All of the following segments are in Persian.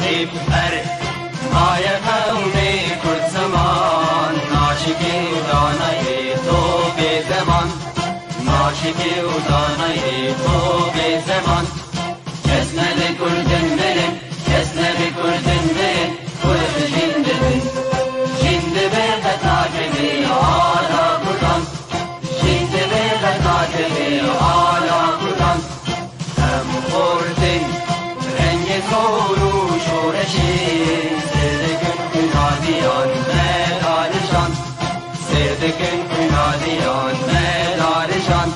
صاحب هر مایه قومی کرد زمان ناشکی و دانه تو به زمان ناشکی و دانه تو به زمان کس نده کردن برن کس نده کردن برن کرد جنده بن جنده برده تاکبی آلا کردن جنده برده تاکبی آلا کردن هم خوردن رنگ کورو شورشین سردکن کنادیان مدارشان سردکن کنادیان مدارشان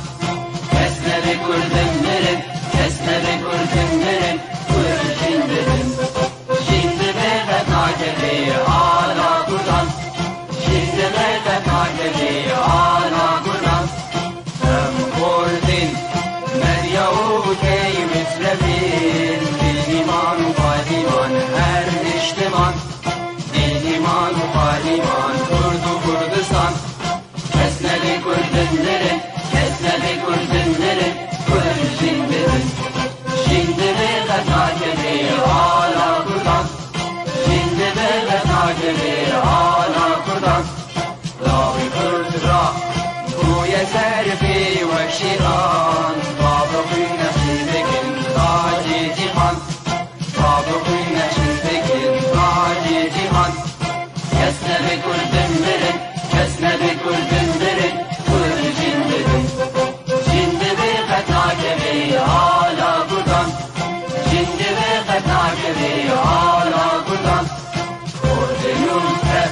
کس نده کردن برن کس نده کردن برن کرد جنده بن جنده برده تاکبی آلا کردن جنده برده تاکبی آلا کردن هم خوردن مدیا و کی مصرفین دیمان و پادیمان هر اجتماع دیمان و پادیمان کرد و کردستان کس نده کردن برن کس نده کردن برن کرد جنده بن جنده برده تاکبی آلا کردن جنده برده تاکبی آلا کردن راوی کرد را گوی سرفی و شیران بابا خوی نشیدگن تاجی جیهان بابا خوی نشیدگن تاجی جیهان کس نده کردن برن کس نده کردن برن کرد جنده بن جنده برده تاکبی آلا کردن جنده برده تاکبی آلا کردن کردنون تر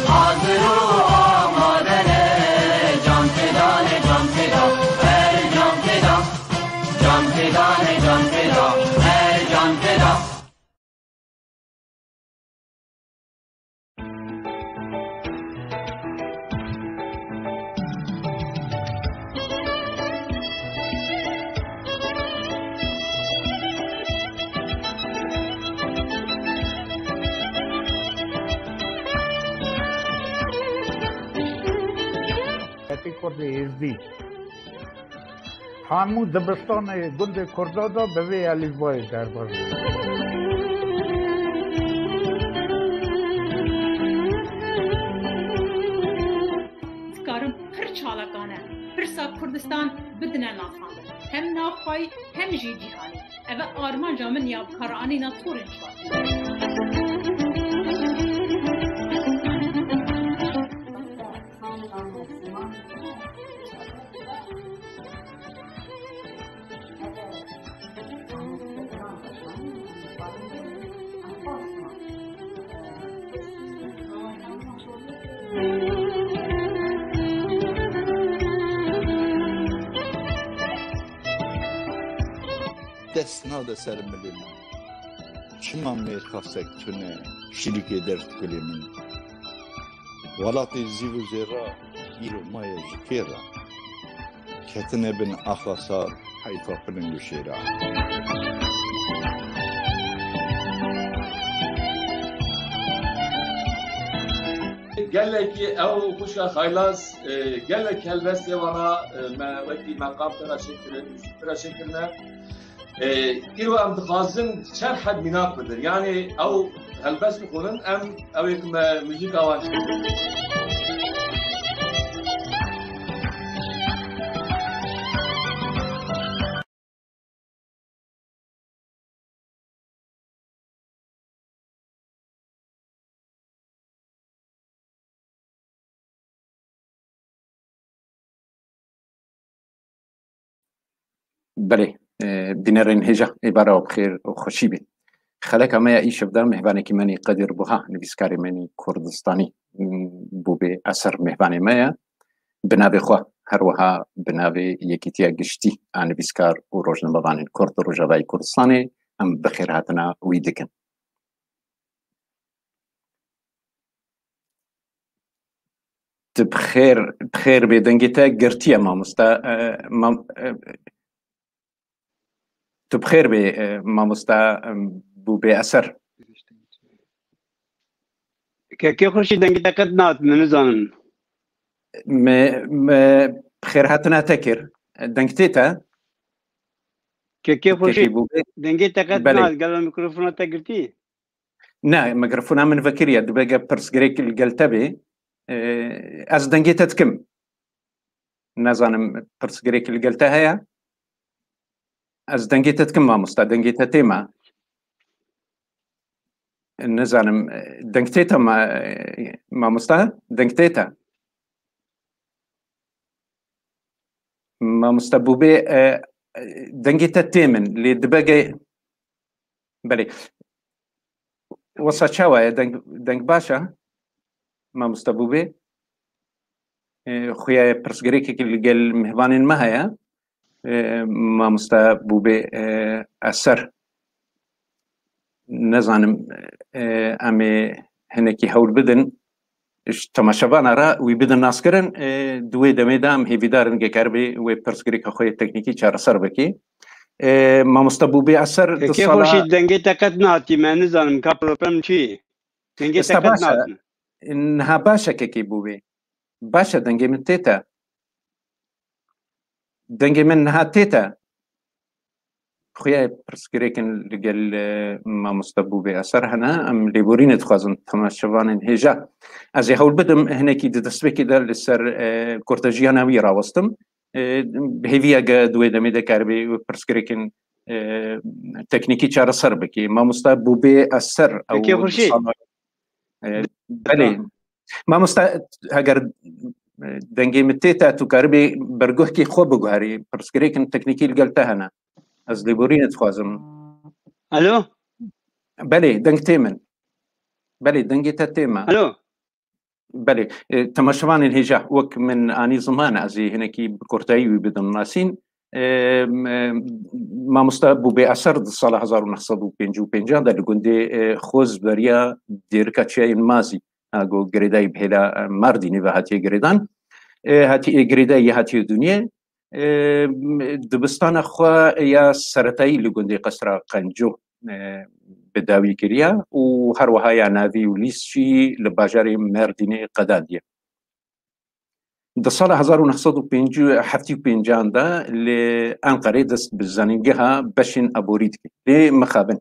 حاضر و آمادنه جان فدانه جان فدا هر جان فدا جان فدانه جان فدا هر جان فدا کرد ازدی همون دبستان گند کردادا به وی الفبای دربار Karım pir çalakane, pirsa Kurdistan bidine nafhandı. Hem nafay hem jî cîhanî. Eve armanca min ya karanîna torên çar. دست ناده سر ملی من چما میخواستک تونه شریک درد کلی من ولات زیو زیرا ایرو مای جکیرا کتنه بن اخلاصار حیفا پرنگو شیرا قالك او خوشا خيلاص قالك هالبس وانا ما وقتي مقام ترى شكرنا كيلو ام تخازن شرح حد مناق بدر يعني او هالبس بخونن ام او يكم موسيقى اوان بله دينارين هجا عبارة بخير وخشي بي خلك ما يعيش بدر مهباني كماني قدر بها نبيسكاري ماني كردستاني بو بي أثر مهباني مايا بنابي خوا هروها بنابي يكيتيا قشتي عن بيسكار وروجنا بابان كرد روجاوي كردستاني أم بخير هاتنا ويدكن بخير بدنجتا قرتيا ما مستا تبخير ما مستا بو بأثر كي خوشي دنجتا قد نات من زانن بخير هاتنا تكر دنجتيتا كي خوشي دنجتا قد نات قال الميكروفون تقرتي نا ميكروفونا من فكريا دبقى برسجريك القلتبي از دنجيتا تكم نازانم برسجريك القلتها هيا از دنجيتا تكم ما مستا دنجيتا تيما نزانم دنجتيتا ما مستا دنجتيتا ما مستبوبي دنجيتا تيمن اللي دبقى بلي وصا شاوة دنگ باشا ما مستبوبي خويا برسجريكي اللي قال مهبانين ما هيا ما مستبوبي أسر نزانم أمي هنكي هول بدن تماشابانا را ويبدن ناسكرن دوي دميدام هيفيدارن كاربي وبرسجريكا خويا تكنيكي شار سر بكي ما مستبوبي أسر كيف خوشي دنجيتا كدناتي ما نزانم كابروبم شي دنجيتا كدناتي إنها باشا كي بوبي باشا دنجي من تيتا دنجي منها تيتا خويا برسكريكن لقال ما مستبوبي أسر هنا أم ليبورين تخازن تماشوان هجا أزي هول بدم هناكي دستبكي دا لسر كورتاجيانا ويرا وستم بهيفيا دوي دمي دا كاربي برسكريكن تكنيكي شار سر بكي ما مستبوبي أسر أو كيف خوشي بلي ما مستا هاجر دنجي متيتا تو كاربي برجوه كي خوب بجاري برسكريكن تكنيكي قلتها هنا از ليبورين تخازم الو بلي دنج تيمن بلي دنجي تيما الو بلي تماشوان الهجا وك من اني زمان ازي هناكي بكورتاي بدم ناسين ما مستبو بأثر الصلاة 1955 دا لقندي خوز بريا ديركا تشاي المازي اگو گریدای بهلا مردی نیو هاتی گریدان هاتی گریدای هاتی دنیا دبستان خو یا سرتای لگندی قصر قنجو بداوی کریا و هر وها یا ناوی و لیسشی لباجاری مردینه قدادیه د سال 1955 دا لأنقره دست بزنینگها بشین ابورید که مخابن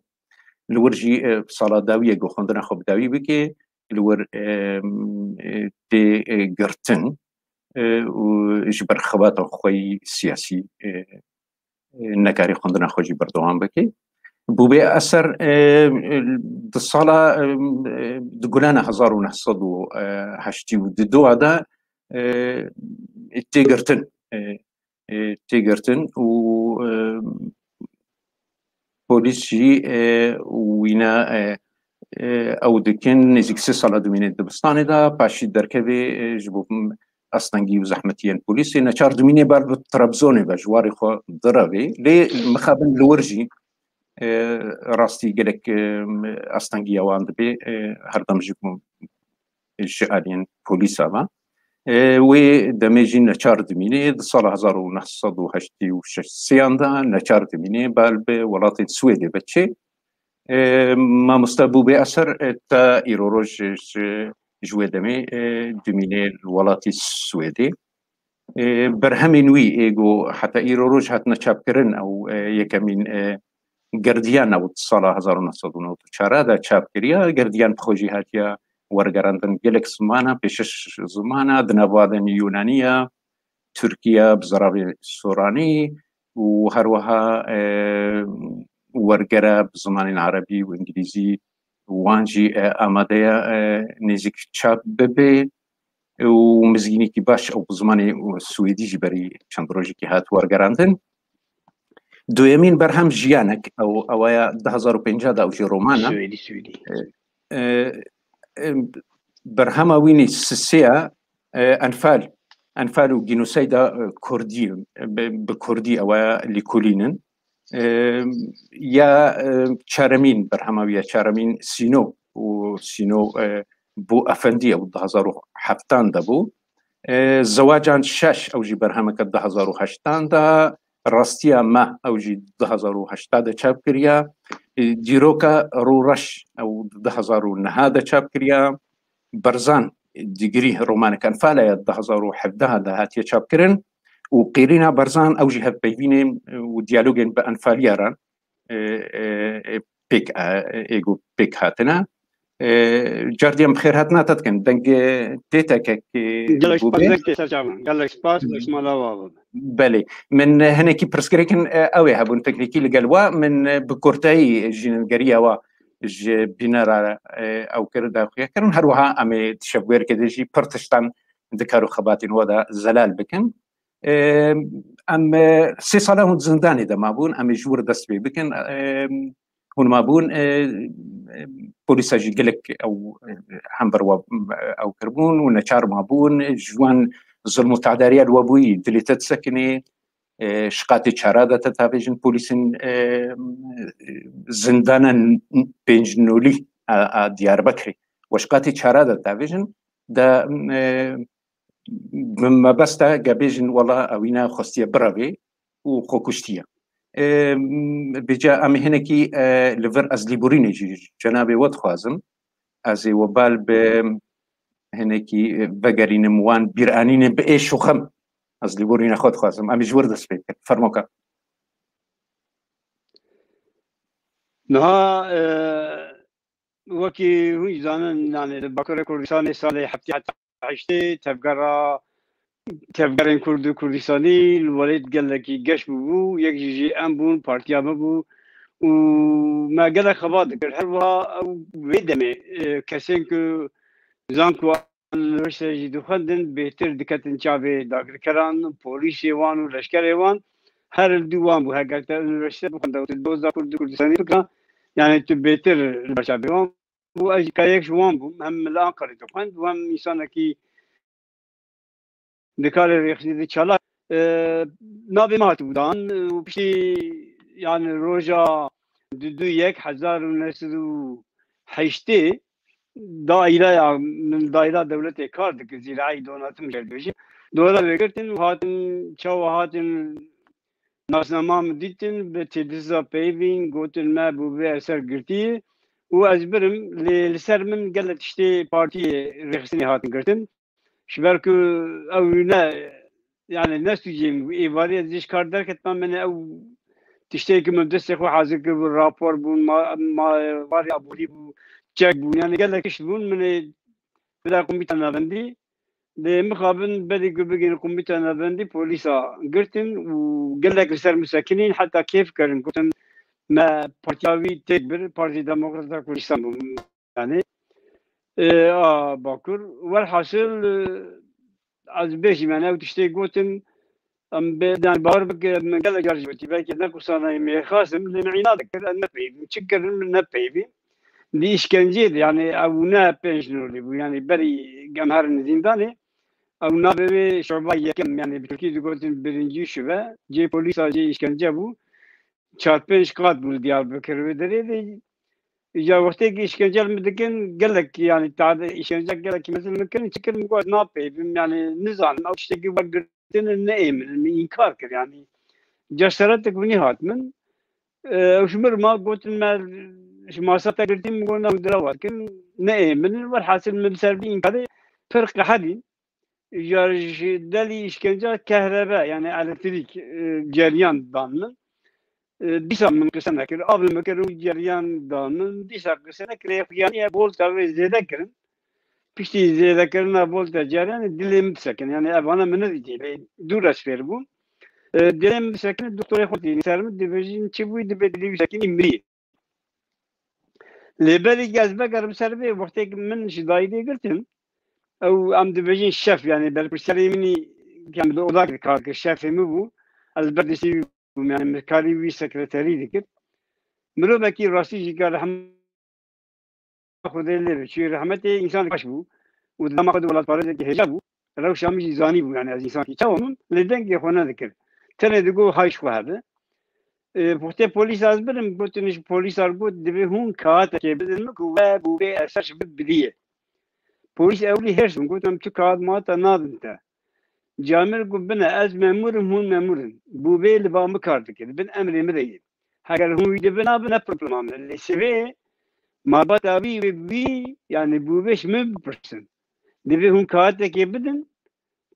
لورجی سال داویه گو خوندن خوب داوی بکی لور تي قرتن وجبر خبات خوي سياسي نكاري خندنا خوجي بردوان بكي بوبي أثر الصلاة دقلانا 1982 هذا تي قرتن و بوليسي وينا او دكن نزيك 6 سال دومينه دبستان دا باشي دركبي جبو استنگي وزحمتيان بوليسي نشار دومينه بار طرابزون بجواري خو ضربي لي مخابن لورجي راستي قالك استنگي واند بي هردم جيكم الجالين بوليسا با و دمجين نشار دومينه صال 1986 دا نشار دومينه بالب ولات السويد بتشي ما مستبو بأثر تا إيروروج جويدمي دوميني الولايات السويدي برهمينوي إيجو حتى إيروروج هاتنا تشابكرن أو يكمين جرديان أو الصلاة 1994 دا تشابكريا جرديان بخوجي هاتيا ورقراندن جلكس مانا بشش زمانا دنابادن يونانية تركيا بزرابي سوراني وهروها ورقرا بزمان العربي وانجليزي وانجي اماديا نزيك تشاب ببي ومزيني كي باش او بزمان السويدي جبري شندروجي كي هات ورقراندن دويمين برهم جيانك او اويا 2005 دا او جي رومانا سويدي برهما ويني سسيا انفال وجينوسايدا كردي بكردي اويا لكولينن يا شارمين برهماوية شارمين سينو وسينو بو أفندي أو 2007 دبو زواجان شاش أو جي برهمك 2008 دا راستيا ما أو جي 2008 دا شاب كريا ديروكا رورش أو 2009 دا شاب كريا برزان ديجري رومان كان فالا 2017 دا هاتيا شاب كرين وقيرينا برزان أو جهة بيبينين وديالوجين بأنفاليارا بيك إيجو بيك هاتنا جاردیم بخیر هاتنا تدکن دنگ تیتا که قالك سباس سرچاوان قالك سباس اسمالا وابا بله من هناكي برسكريكن اوي هبون تكنيكي لقلوا من بكورتاي جينجريا و بينارا او كردا كرن هروها امي تشبير كدجي برتشتان ذكروا خباتين ودا زلال بكن ام سي صالح زنداني دا مابون ام جور دسبي بكن هون مابون بوليس جي قلك او حنبر او كربون ونشار مابون جوان ظلم التعدارية الوابوي دلي تتسكني شقاتي شارادة تتابجن بوليسين زندانا بينجنولي ديار بكري وشقاتي شارادة تتابجن دا مما بستا قابيجن والله اوينا خستية برابي وخوكشتية بجا امي هنكي لفر از ليبوريني جنابي ودخوازم ازي وبال هناكي بقرين موان بيرانين بايش وخم از ليبورينا خود خوازم امي جور دس بيك فرموكا نها وكي هو زانن يعني بكره كردستان سال حتى عشتي تفكرين كردستاني الوليد قال لك قش بو يجي امبون بارتيا بو وما قال لك خبادك الحلوه او بيدمي كسين زانكو الرشد دخندن بهتر دكتن شابي داخل كران بوليس وان ولشكر وان هر الدوام بو هاجت الرشد بخندو تدوزا كردستاني فكره يعني تبهتر الشابي وان بو اج كايك وان بو هم الاخر دخند وهم انسانكي دكار ريخدي تشالا نابي مات بودان وبشي يعني روجا دو يك حزار ونسدو حيشتي دائرة من دائرة دولة كاردك زراعي دوناتم جلبيجي دولا بقرتن وهاتن شو هاتن ناس نمام ديتن بتدزا بيفين قوتن ما بوبي أسر قرتي وأزبرم لسر من قلت اشتي بارتي رخصني هاتن قرتن شبركو أو لا يعني الناس تجيم إيفالية زيش كاردر كتمان من أو تشتكي من دستك وحازك بالرابور بون ما واري أبولي بو تشيك بو يعني قال لك إيش بون من بدا قميتا نافندي لمقابل بدي قبل قميتا نافندي بوليسا قرتن وقال لك رسال مساكنين حتى كيف كرن قلتن ما بارتياوي تكبر بارتي ديمقراطية كردستان يعني باكر والحاصل از بيجي معنا وتشتي قوتن ام بدان بار بك من قال جارجوتي باكي نكو صانع مي خاصم لمعينا ذكر ان بيبي تشكر من بيبي دي اشكنجيد يعني او نا بينجنولي يعني بري جمهور الزنداني او نا بي شعبيه كم يعني بتركيز قوتن برنجي شبه جي بوليس جي اشكنجه بو 4-5 قات بول ديار بكر ودري إذا وقتك إشكنجة مدكن قال لك يعني تعال إشكنجة قال لك مثلا ممكن تشكل مقعد نابي يعني نظام أو تشتكي وقتين النائم الإنكار كر يعني جسرتك ونهات من وشمر ما قلت ما ما صرت قلتين مقولنا ودراوات كن نائم من والحاصل من سربين كذا فرق حدي جارج دلي إشكنجة كهرباء يعني على تريك جريان ضامن دیسا من قسم نکرد آبل مکرد و جریان دانن دیسا قسم نکرد یعنی بولتا و زیاده کردن پیشتی زیاده کردن بولتا جریان دلیم بسکن یعنی ابانا من ندیدی دور اسفر بون دلیم بسکن دکتر خودی سرم دیوژن چی بود دبی بسکن امری لبلی جذبه کردم سربی وقتی من شدایدی کردم او ام دیوژن شف یعنی برپرسیاری منی کم دو اضافه کار که شف می بو البردشی يعني مكاري وي سكرتاري ذكر مرو بكي راسي جيكا رحمة خذ اللي شي رحمتي إنسان كشبو ودما قد ولا طارد كي هجابو لو شامي زاني بو يعني إنسان كي تاوم لدنك يخونا ذكر تاني دقو هاي شو هذا بوقت بوليس أزبرم بوتنش بوليس أربوت دبي هون كات كي بدن كواب وبي أساس بدلية بوليس أولي هرس قلت لهم تكاد ما تنادنت جامر قبنا از مامورم هون مامورن بوبي لبا مكارد كده بن امري مري هاگر هو يدبنا بنا بروبلم اللي سبي ما بتابي بي يعني بوبيش من برسن دبي هون كات كي بدن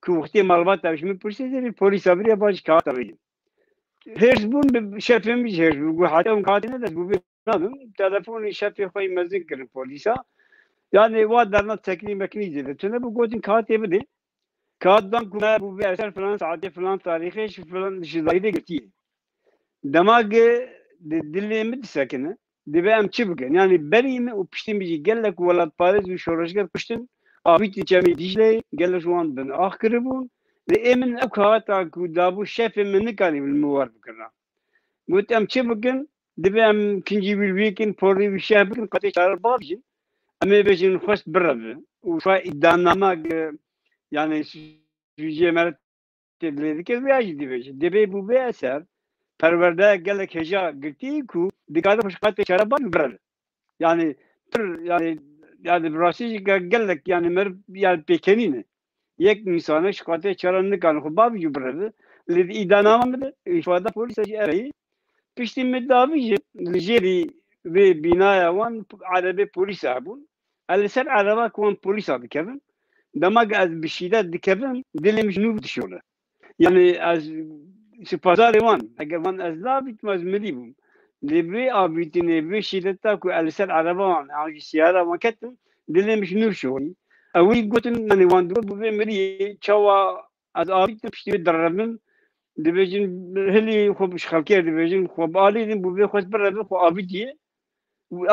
كوختي معلومات تاش من برسن دي بوليس ابري باش كات ابي هرسبون شافم بيجر حتى هون كات نه بوبي نادم تلفون شافي خوي مزين كر بوليسا يعني وادرنا تكريم مكنيزه تنبو قوتين كاتي بدي كادان كنا بو بأسر فلان ساعتي فلان تاريخي فلان جزايده قلتي دماغ دلي مد ساكنه دبي ام تشبكن يعني بريم وبشتم بيجي قال لك ولا باريس وشورشكر بشتم ابيتي جامي ديجلي قال جوان بن اخربون لامن اكات اكو دابو شاف من كان الموارد كنا قلت ام تشبكن دبي ام كنجي بالويكن فوري وشابكن قتي شهر بابجي اما بيجي نخش برد وفا دانما يعني سوژه مرد تبلیغ که بیاجی دیویش دیوی بو به اثر پرورده گله کجا گرتی کو دیگر خوشقت شرابان برد yani براستی گله yani مر yani pekenine یک میسانه شقاته چرا نکن خب بابی جو برد لید ایدانام بده ifade polis اری پیشتی مداوی لجری و بنای وان عربی پلیس ابون السر عربا کون پلیس ابی کردن دماغ از بشیدت دکردن دلم جنوب دشونه yani az pazar evan eğer van az labit maz milibum libri abitine bir şiddette ku elser araban yani siyara maketim dilim şnur şoy awi gotin yani van dur bu meri çava az abit pişti darabın dibejin heli xob şalker dibejin xob alidin bu bir xoş beraber xo abitiye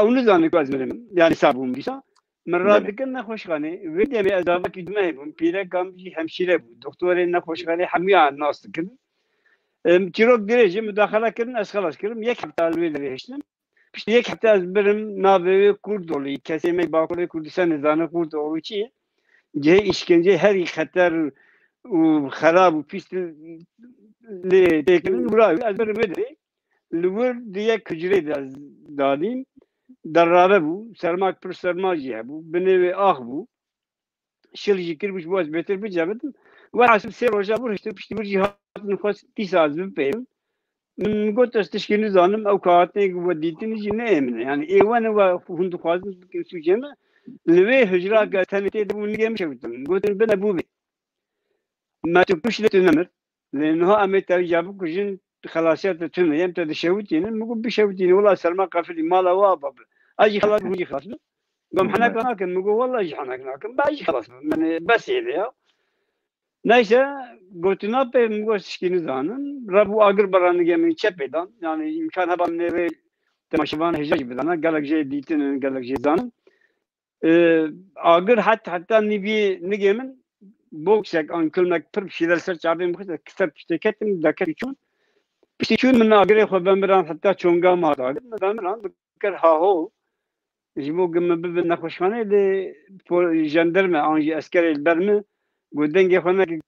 او نزانه az benim yani sabum bisa مرات كنا نخوشخانه ودي أبي أزابك يدمهم بيرا كم جي همشيرة دكتورين نخوشخانه حمية الناس كن تروك درجة مداخلة كن أسخلاص كرم يك حتى الويل ريشتم بس يك حتى أزبرم نابي كوردولي كسيمي باكولي كردستان نزانه كوردولي شيء جه إشكنجة هري خطر وخراب وفيست اللي تكلم وراي أزبرم بدري لور ديا كجري دادين درابه بو سرماك پر سرماجي بو بنوي اخ بو شلجي كربش بواز بيتر بجابت وحاسب سير وجابو هشتر بشتي برجي نخواس تيساز ببيم من قلت استشكي نزانم او كاتني وديتني جنة من يعني ايوان وهندو خوازن كنسو جمع لوي هجرا قاتنتي دبو نجم شوتم قلت بنا بوبي ما تكوش لتنمر لانه امي ترجابو كجن خلاصيات تنه يم تدشوتين مقول بشوتين والله سلمان قافلي مالا وابا اجي خلاص بوجي خلاص قام حناك لكن مقول والله اجي حناك لكن باجي خلاص من بس يا neyse götüne mugol şikini zanın rabu agır baranı gemi çepeden yani imkan haban neve temaşıvan hecaj bedana galakje ditin galakje zanın agır hatta nigemin boksek ankılmak pır şeyler ser çabim kitap şirketim dakika için işte çün من agır خو بمران حتى çonga mağda bemran bakır ha ho جمو قم ببن نخوشخانه ل جندرمه انجي عسكري البرمه قدنجي خونا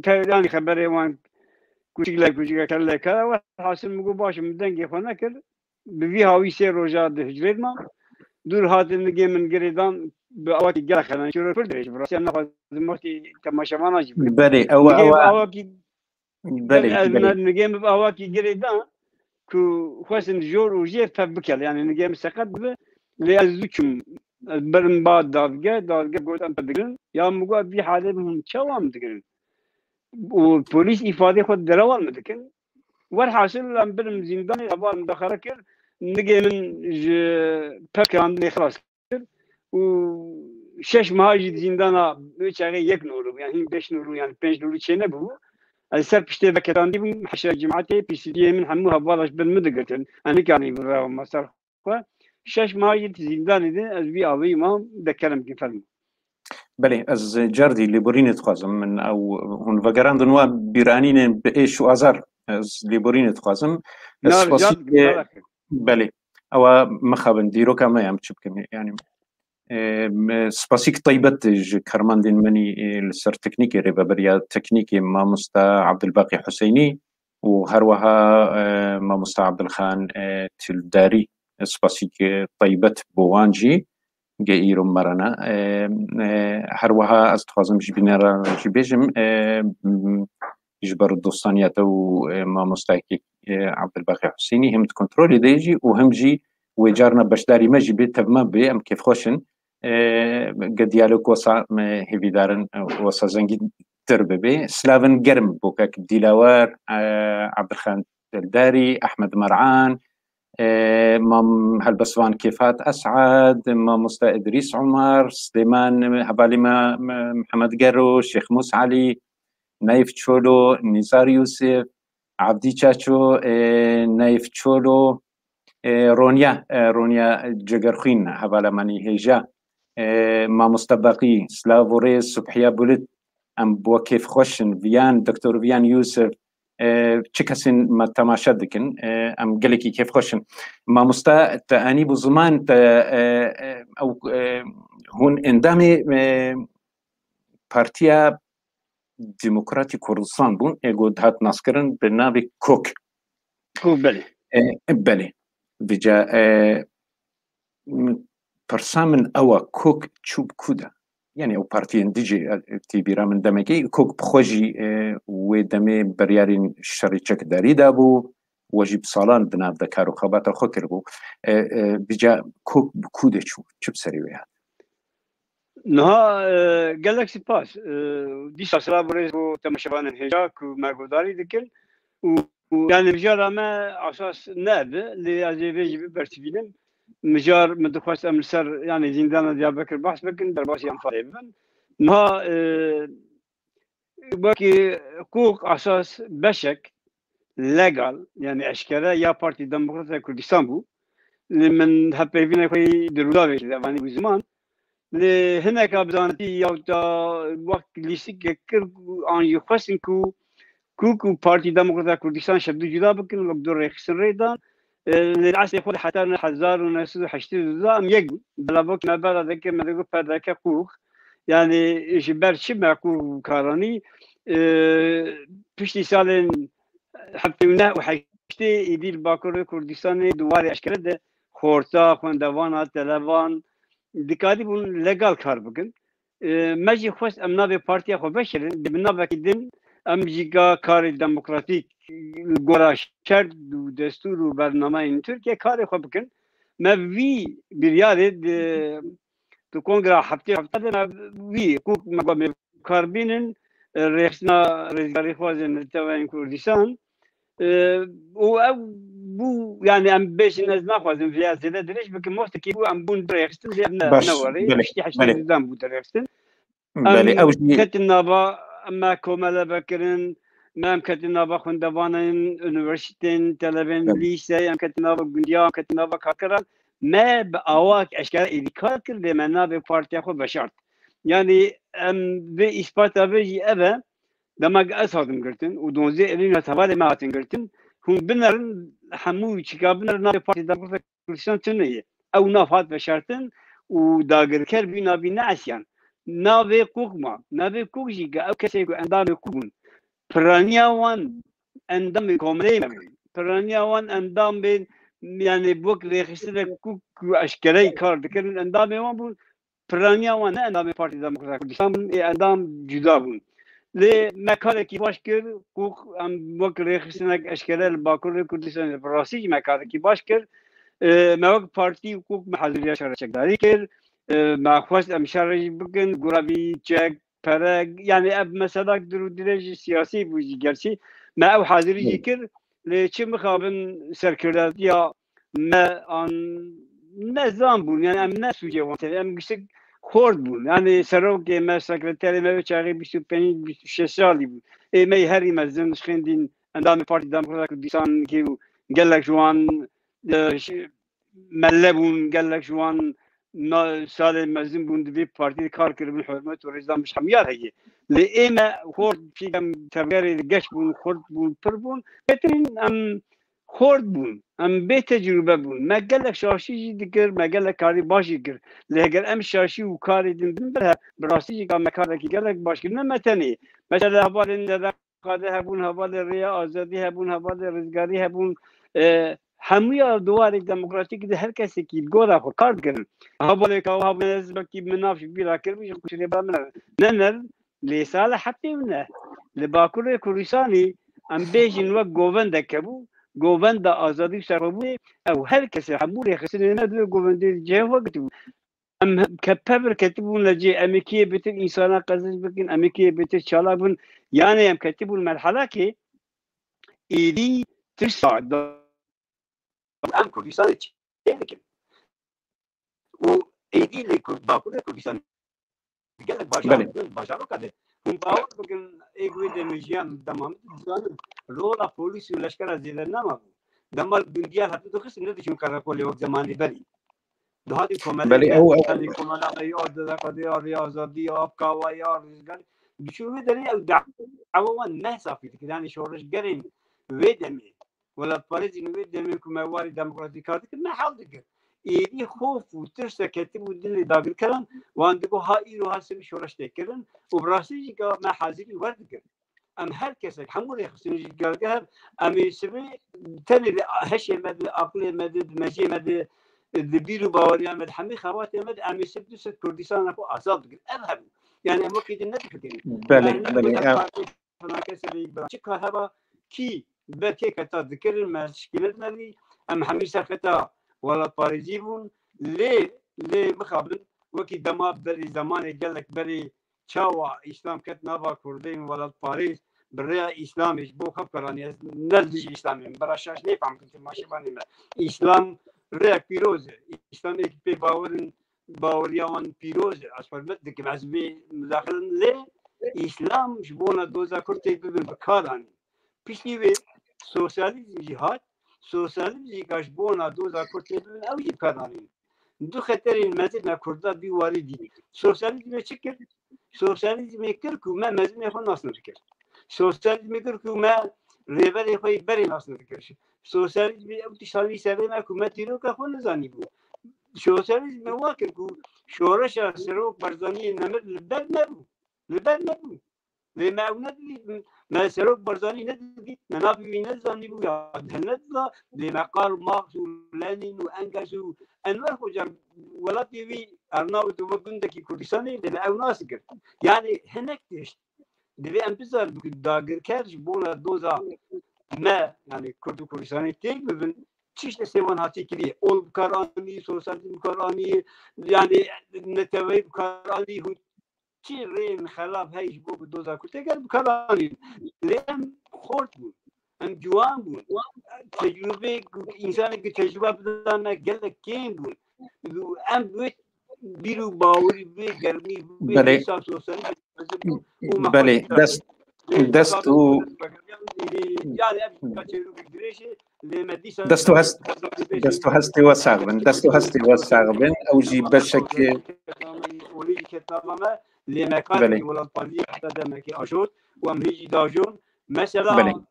يعني خبري وان كوشيلا كلا كلا حاصل مقو باش مدنجي خونا كر بفي هاوي سير روجاد هجريد ما دور هات نجي من قريدان بأواكي جلا خلنا شو رفردريش براسي أنا خاص موتي كماشمان أجيب بلي أواكي بلي نجي بأواكي قريدان كو خواسن جور وجير فبكل يعني نجي مسقط لأزوجهم برم بعد دارجة قلت أنت تقولن يا مقول في حالة منهم شوام تقولن والبوليس إفادة خد دروال متكن والحاصل لما برم زندان أبغى مدخله كر نجي من بك عندنا خلاص كر وشش ماجي زندانا بيشاري يك نورو يعني 5 نورو يعني 5 نورو شيء نبوا السر بشتى بكتان دي حشر جماعتي بي سي دي من هموها بالش بالمدقتن أنا كاني برا مسار شش ماهی زندانی ده از بی آوی ما دکرم که فهم. بله از جردی لیبرینت خوازم من او هون وگران دنوا بیرانین به ایش و آزار از لیبرینت خوازم. بله او مخابن دیرو کم هم چی بکنم يعني سپاسیک طیبت کرماندین منی لسر تکنیکی ربا بریا تکنیکی ما مستا عبدالباقی حسینی و هر وها ما مستا عبدالخان تلداری سپاسیک طیبت بوانجی گیرم مرنا هروها از تخازم جبینارا جبیجم جبر الدوستانيات و ما مستحقي عبد الباقي حسيني هم كنترولي ديجي وهم جي وجارنا بشداري ما جي بيت ما بي ام كيف خوشن قد يالك وصا هيفي دارن وصا زنجي ترببي سلافن قرم بوكاك ديلاوار عبد الخان الداري احمد مرعان مام هلبسوان كيفات أسعد، ماموستا إدريس عمر، سليمان هبالي محمد قرو، شيخ موسى علي، نايف تشولو، نزار يوسف، عبدي تشاتشو، نايف تشولو، رونيا جگرخوین هبالمانی هیجا، ماموستا باقی، سلاووريز، صبحيا بولد، ام بو كيف خوشن فيان دكتور فيان يوسف تشكسن ما تماشا دكن ام قالكي كيف خوشن ما مستا تاني بزمان او هون اندامي بارتيا ديمقراطي كردستان بون ايغود هات ناسكرن بنابي كوك بله بله بجا برسامن اوا كوك تشوب كودا يعني او بارتيان ديجي تي بيرا من دمكي كوك بخوجي ودمي بريارين شريتشك داري دابو وجيب صالان بناف ذكارو خبات خوكر بو بجا كوك بكودة شو بسري ويها نها جالكسي باس دي سلسلة بريز بو تمشبان الهجاك وماغوداري دكل ويعني بجار ما اساس ناب اللي ازيفيجي برتفيلم مجار مدخواست امسر يعني زندان ديابكر بحث بكن درباسي انفايبن ما باقي حقوق اساس بشك ليغال يعني اشكاله يا بارتي ديمقراطية كردستان بو من هبيفين خوي دروداوي زماني بزمان لهناك بزانتي يا وقت ليسك كر ان يخصن كوكو بارتي ديمقراطية كردستان شبدو جدا بكن وقدر ريخسن ريدان للعسل يقول حتى 1980 ام يق بلابوك ما بلا ذاك ما ذاك بردك حقوق يعني جبر شبه حقوق كاراني بشتي سالين حبتونا وحشتي يدير باكور كردستان دواري اشكال ده خورتا خوندوان تلوان دكادي بون ليغال كار بكن ماجي خوست امنا به بارتي خو بشر دبنا بكدن ام جيگا کار دموکراتیک گورا شرط و دستور و برنامه این ترکیه کار خو بکن ما وی بریاره تو کنگره هفته ده وی کوک مقام کاربینن رئیسنا رئیساری خوازن توان کردستان و بو يعني ام بيش الناس ناخذ في زياده دريش بكن موست كي بو ام بون دريختن زي نوري اشتي حشتي قدام بو دريختن بله اوجي كتنابا اما كومالا بكرن ما كتنابا خوندوانن يونيفرسيتين تلبن ليسي ام كتنابا گونديا كتنابا كاكران ما باواك اشكال ايكاكر لمنا ببارتي خو بشرط يعني ام باثبات بيجي ابا لما اسادم قلتن ودونزي الين تبالي ما قلتن هم بنرن حمو يشكا بنرن بارتي دموكراتيك كردستان تنيه او نافات بشرطن وداغر كر بينا عسيان ناوی کوکما ناوی کوکجی که او کسی که اندام کوکون پرانیا وان اندام کاملی پرانیا وان اندام بین یعنی بوک لیخسته کوک اشکالی کار دکرن اندام وان بون پرانیا وان اندام پارتی دموکراتیک کردستان بون اندام جدا بون لی مکان کی باش کرد کوک ام بوک لیخسته اشکالی باکور کردستان براسی مکان کی باش کرد موک پارتی کوک محضریه شرچکداری کرد ما خواست امشارج بکن گرابی چک پرگ یعنی اب مثلا درو درج سیاسی بودی گرچه ما او حاضری کرد لچه مخابن سرکردات یا ما آن نظام بون یعنی ام نسوجه وانتر ام گشت خورد بون یعنی سرو که ما سکرتری ما چاقی 25-26 سالی بود ما هری مزن شخندین اندام پارتی دموکراتیک کردستان که گلک جوان ملبون گلک جوان سال مزن بوند في بارتي كار كربن حرمت ورزام مش حميار هي لإما خورد في كم تبغير الجش بون خورد بون بربون كترين أم خورد بون أم بتجربة بون ما قال لك شاشي ذكر ما قال لك كاري باشي ذكر لهجر أم شاشي وكاري دين بنبرها براسي كم كارك قال لك باش كنا متني مثلا هبال قاده هبون هبال الرياء آزادي هبون هبال الرزقاري هبون همه دوار دموکراتیک ده هر کسی کی گورا خو کار کرد هباله که هباله از بکی منافش بیرا کرد میشه کشیده برامن ننر لیسال حتی منه لباکور کردستانی ام بیشین و گووند کبو گووند آزادی سربوی او هر کسی هموری خسته نداره گووند جه وقتی ام كبر كتبون لجي امريكيه بتر انسان قزز بكن امريكيه بتر شالابون يعني ام كتبون مرحله كي ايدي تسع ام كردستان تشيلك و ايدي لك باكو كردستان قال لك باشا كذا هم باور بكن ايغوي دمجيان تمام رولا بوليس ولشكر زيدنا ما دمر الدنيا حتى تخص ندي شو كذا كل وقت زمان بري دهاتي بله او كومالا يود ذا قضيه رياضه اب كاوايا قال بشو دري دعوه ما صافي يعني شورش قرين ويدمي ولا باريزي ويدمي كما وارد ديمقراطيكات ما حاول إيدي خوف وترس كتب ودل داخل الكلام وعندكوا هاي وهاسم شورش تكرن وبراسي جا ما حازي ورد كر أم هر كسر حمول يخصني جالجها أم يسمي تاني هالشيء مد عقلي مد ماشي مد الدبيرو باوريان مد حمي خواتي مد أم يسبب سد كردستان أكو أصاب أذهب يعني أما كيد النتيجة بله فما كسر شكل هذا كي بكي كتا ذكر المشكلة مالي أم حمي سكتا ولا باريزيبون ليه مخابن وكي دما بري زمان قالك بري شاوا إسلام كت نافا كردين ولا باريس بري إسلام إيش بو خبراني نزج إسلامي براشاش نفهم كنت ماشي باني ما إسلام ريك بيروزة إسلام إيش بي باوريان بيروزة أسفل مدك معزبي مداخل ليه إسلام شبونا دوزا كرتي بكاراني بيشتي سوسياليزم جهاد سوسياليزم كاشبونا دوزا كرتي أو يكاراني دو خطر المزيد كردا بيواردي سوسياليزم شكل سوسياليزم كركو ما مزيد يخون ناس نذكر سوسياليزم كركو ما ريبل يخوي بري ناس نذكر سوسياليزم أو تشالي سبب ما كم تيرو كخون نزاني بو سوسياليزم واكركو شورش سروق برزاني نمر لبد نبو لما أولاد ما سروق برزاني ندي ننافي نزاني بو يا هندلا لما قال ماركس ولينين وأنجاز أنور خجر ولا تبي أرناؤوط وجندك كردستاني لما أوناس كر يعني هناك تيش دبي أنبزار داغر كارج بولا دوزا ما يعني كردستاني تيج ببن چیش استوان هاتی کلی اول کارانی سوسیالیسم کارانی يعني نتوی کارانی هو چی رین خلاف هیچ بو دوزا کته گر کارانی لیم خورد بود ام جوان بود تجربه انسانی که تجربه بدانه گل کیم بود ام بود بیرو باوری به گرمی به حساب سوسیالیسم بله دستو دستو هستی وساغبن او جی بشک لمكان ولا الطريق حتى مكي اشوت وامريجي داجون مثلا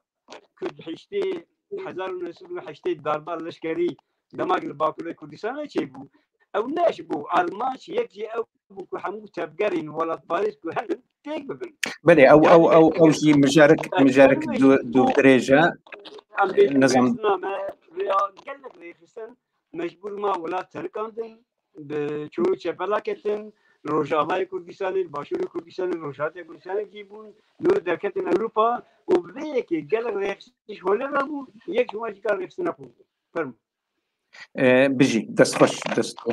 كنت حشتي حزار ونسل حشتي الضربه العسكري دماغ الباكور كردستان تشيبو او ناشبو ارماش يجي او حمو تبقرين ولا باريس كهل تيجبن بله او جي مجارك دو درجه نظام قال لك ريخستان مجبور ما ولا تركاندن بشو شفلاكتن روجالاي كردستان الباشور كردستان روجات كردستان جيبون نور دركتن اوروبا وبذيك قال لك ريخستش ولا رابو يك شو ماجي قال ريخستنا فوق فرم بجي دست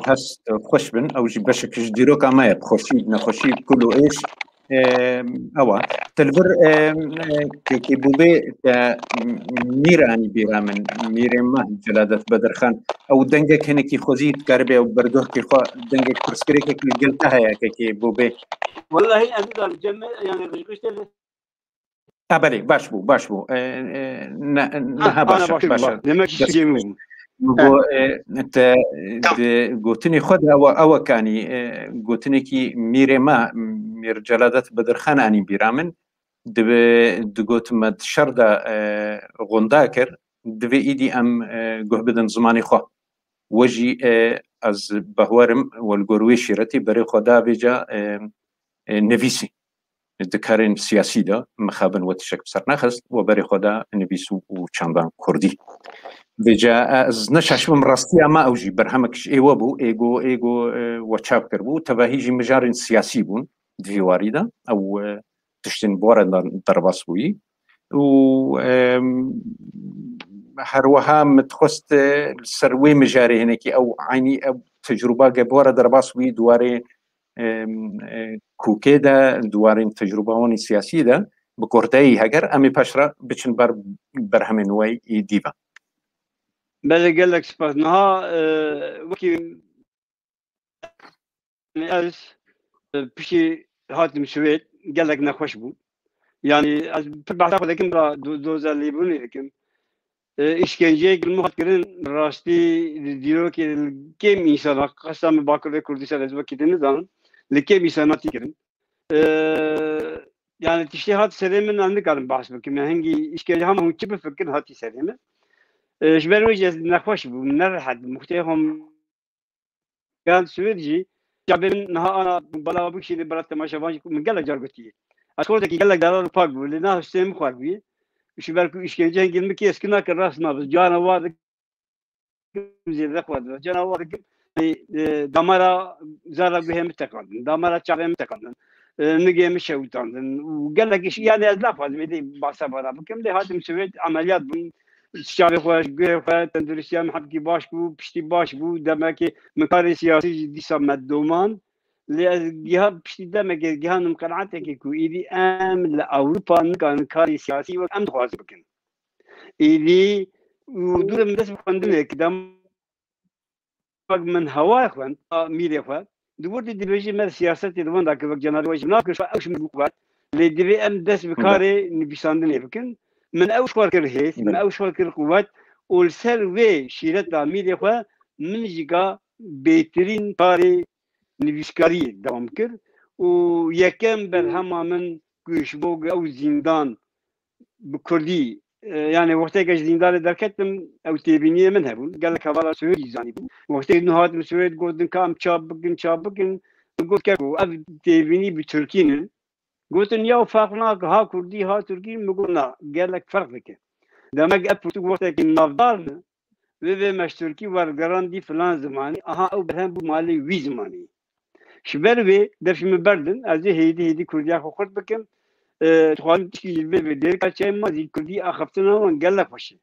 هست خوش بن او جي بشك جديرو كما بخوشي نخوشي كله ايش اوا تلبر كي بوبي ميراني بيرا من ميرما جلادة بدر خان او دنگك هنكي خوزيت كاربي او بردوه كي خو دنگك كرسكري كي قلتها يا كي بوبي والله انا الجمع يعني رجعت بله باش بو نها باش بو انت قوتني خد او كاني قوتني كي ميرما مير جلادة بدر خان اني بيرامن دقوت مد شردا غنداكر دبي ايدي ام قهبدن زماني خو وجي از بهورم والقروي شيرتي بري خدا بيجا نفيسي دكارين سياسي دا مخابن وتشك بسرناخست وبري خدا نفيسو وچاندان كردي بجا از نشاشم راستي اما اوجي برهمكش ايوا بو ايغو واتشاب كربو تباهيجي مجارين سياسي بون دفيواريدا او تشتين بورا درباسوي و هروها متخست السروي مجاري هناكي او عيني او تجربه بورا درباسوي دواري کوکێدا دوارین تجربەوانی سیاسیدا بە کۆرتایی هەگەر ئەمی پاشرا بچن بەر بەرهەمێنەوەی دیڤە بله قال لك سباس نها وكي از بشي هاتم سويد قال لك نخوش بو يعني از بعد لكن دوزا اللي بوني لكن işkenceye girmek hakkının rastı diyor ki kim insana kasam bakır Kurdistan ezbekidiniz zaman lekem insana tikirin yani tiştihat serimin anlık kalın bahs bakayım hangi işkence ham hunçi bir fikir hati serimi şber vecez nakhoş bu nerhad muhtehum kan süveci jabin naha ana bala bu şeyi barat temaşavan min gala jargoti askordaki gala darar pak bu lena sistem kharbi şber ku işkence girmek eskina ki rasma canavar zirde kvadı canavar damara zara gühem tekandın damara çavem tekandın نجيم شوطان وقال لك يعني ازلاف هذا مدي باسبارا بكم ده هاتم سويت عمليات بن شعبي خوش غير تندرسيا محبكي باش بو بشتي باش بو دمكي مكاري سياسي دي سمدومان لجهه بشتي دمك جهه مقنعتك كو ايدي ام لاوروبا كان كاري سياسي وام خواز بكن ايدي ودور مدس بخندنه كدام من هوا اخوان ميري اخوان دورتي دبيجي مال سياسة تدوان داك وقت جنرال واجب ناقش أوش من الوقت اللي دبي أم دس بكاري نبيساندن يفكن من أوش كاركر هيس من أوش كاركر قوات والسر وي شيرت عميل يخوا من جيكا بيترين كاري نبيسكاري دوام كر ويكم بالهما من كوشبوغ أو زندان بكردي يعني وقتها زندان دركتم أو تبينية من هبول قال لك هذا سوري زاني وقتها إنه هذا مسويد قلت كام شابكن قلت كيفو أب تبيني بتركين قلت إن يا فرقنا ها كردي ها تركي مقولنا قال لك فرق لك دمج أب وقتها النافدار وذا مش تركي ورقراندي فلان زماني أها أو بهم بمالي وي زماني شبر وي درش من بردن أزي هيدي كردي أخو خرد بكم تخوان تشكيل في ديرك شيء ما زي كردي أخفتنا وانقال لك وش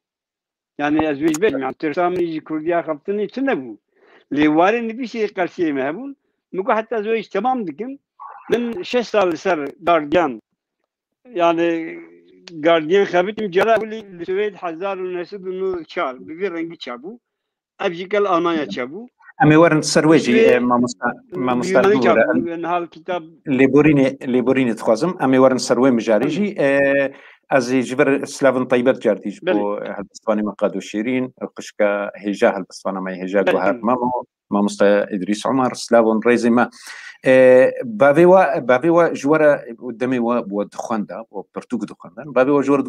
يعني أزوج بيت يعني ترسامني زي كردي أخفتني تنبو لواري نبي شيء قال شيء ما هبون مكو حتى زوج تمام دكم من 6 سال سر جارديان يعني جارديان خابتم جرا ولي السويد حزار ونسد إنه شال بغير رنجي شابو أبجيكال ألمانيا شابو أمي ورن سرويجي ما مستقبل نهال الكتاب ليبوريني تخازم أمي ورن سروي مجاريجي از جبر سلافن طيبات جارديج بو هالبستواني مقادو شيرين القشكا هجا هالبستوانا ما هجا جوهر ما مستا إدريس عمر سلافن ريزي ما بابيوا جوارا قدامي بود خواندا وبرتوك دخواندا بابيوا جوار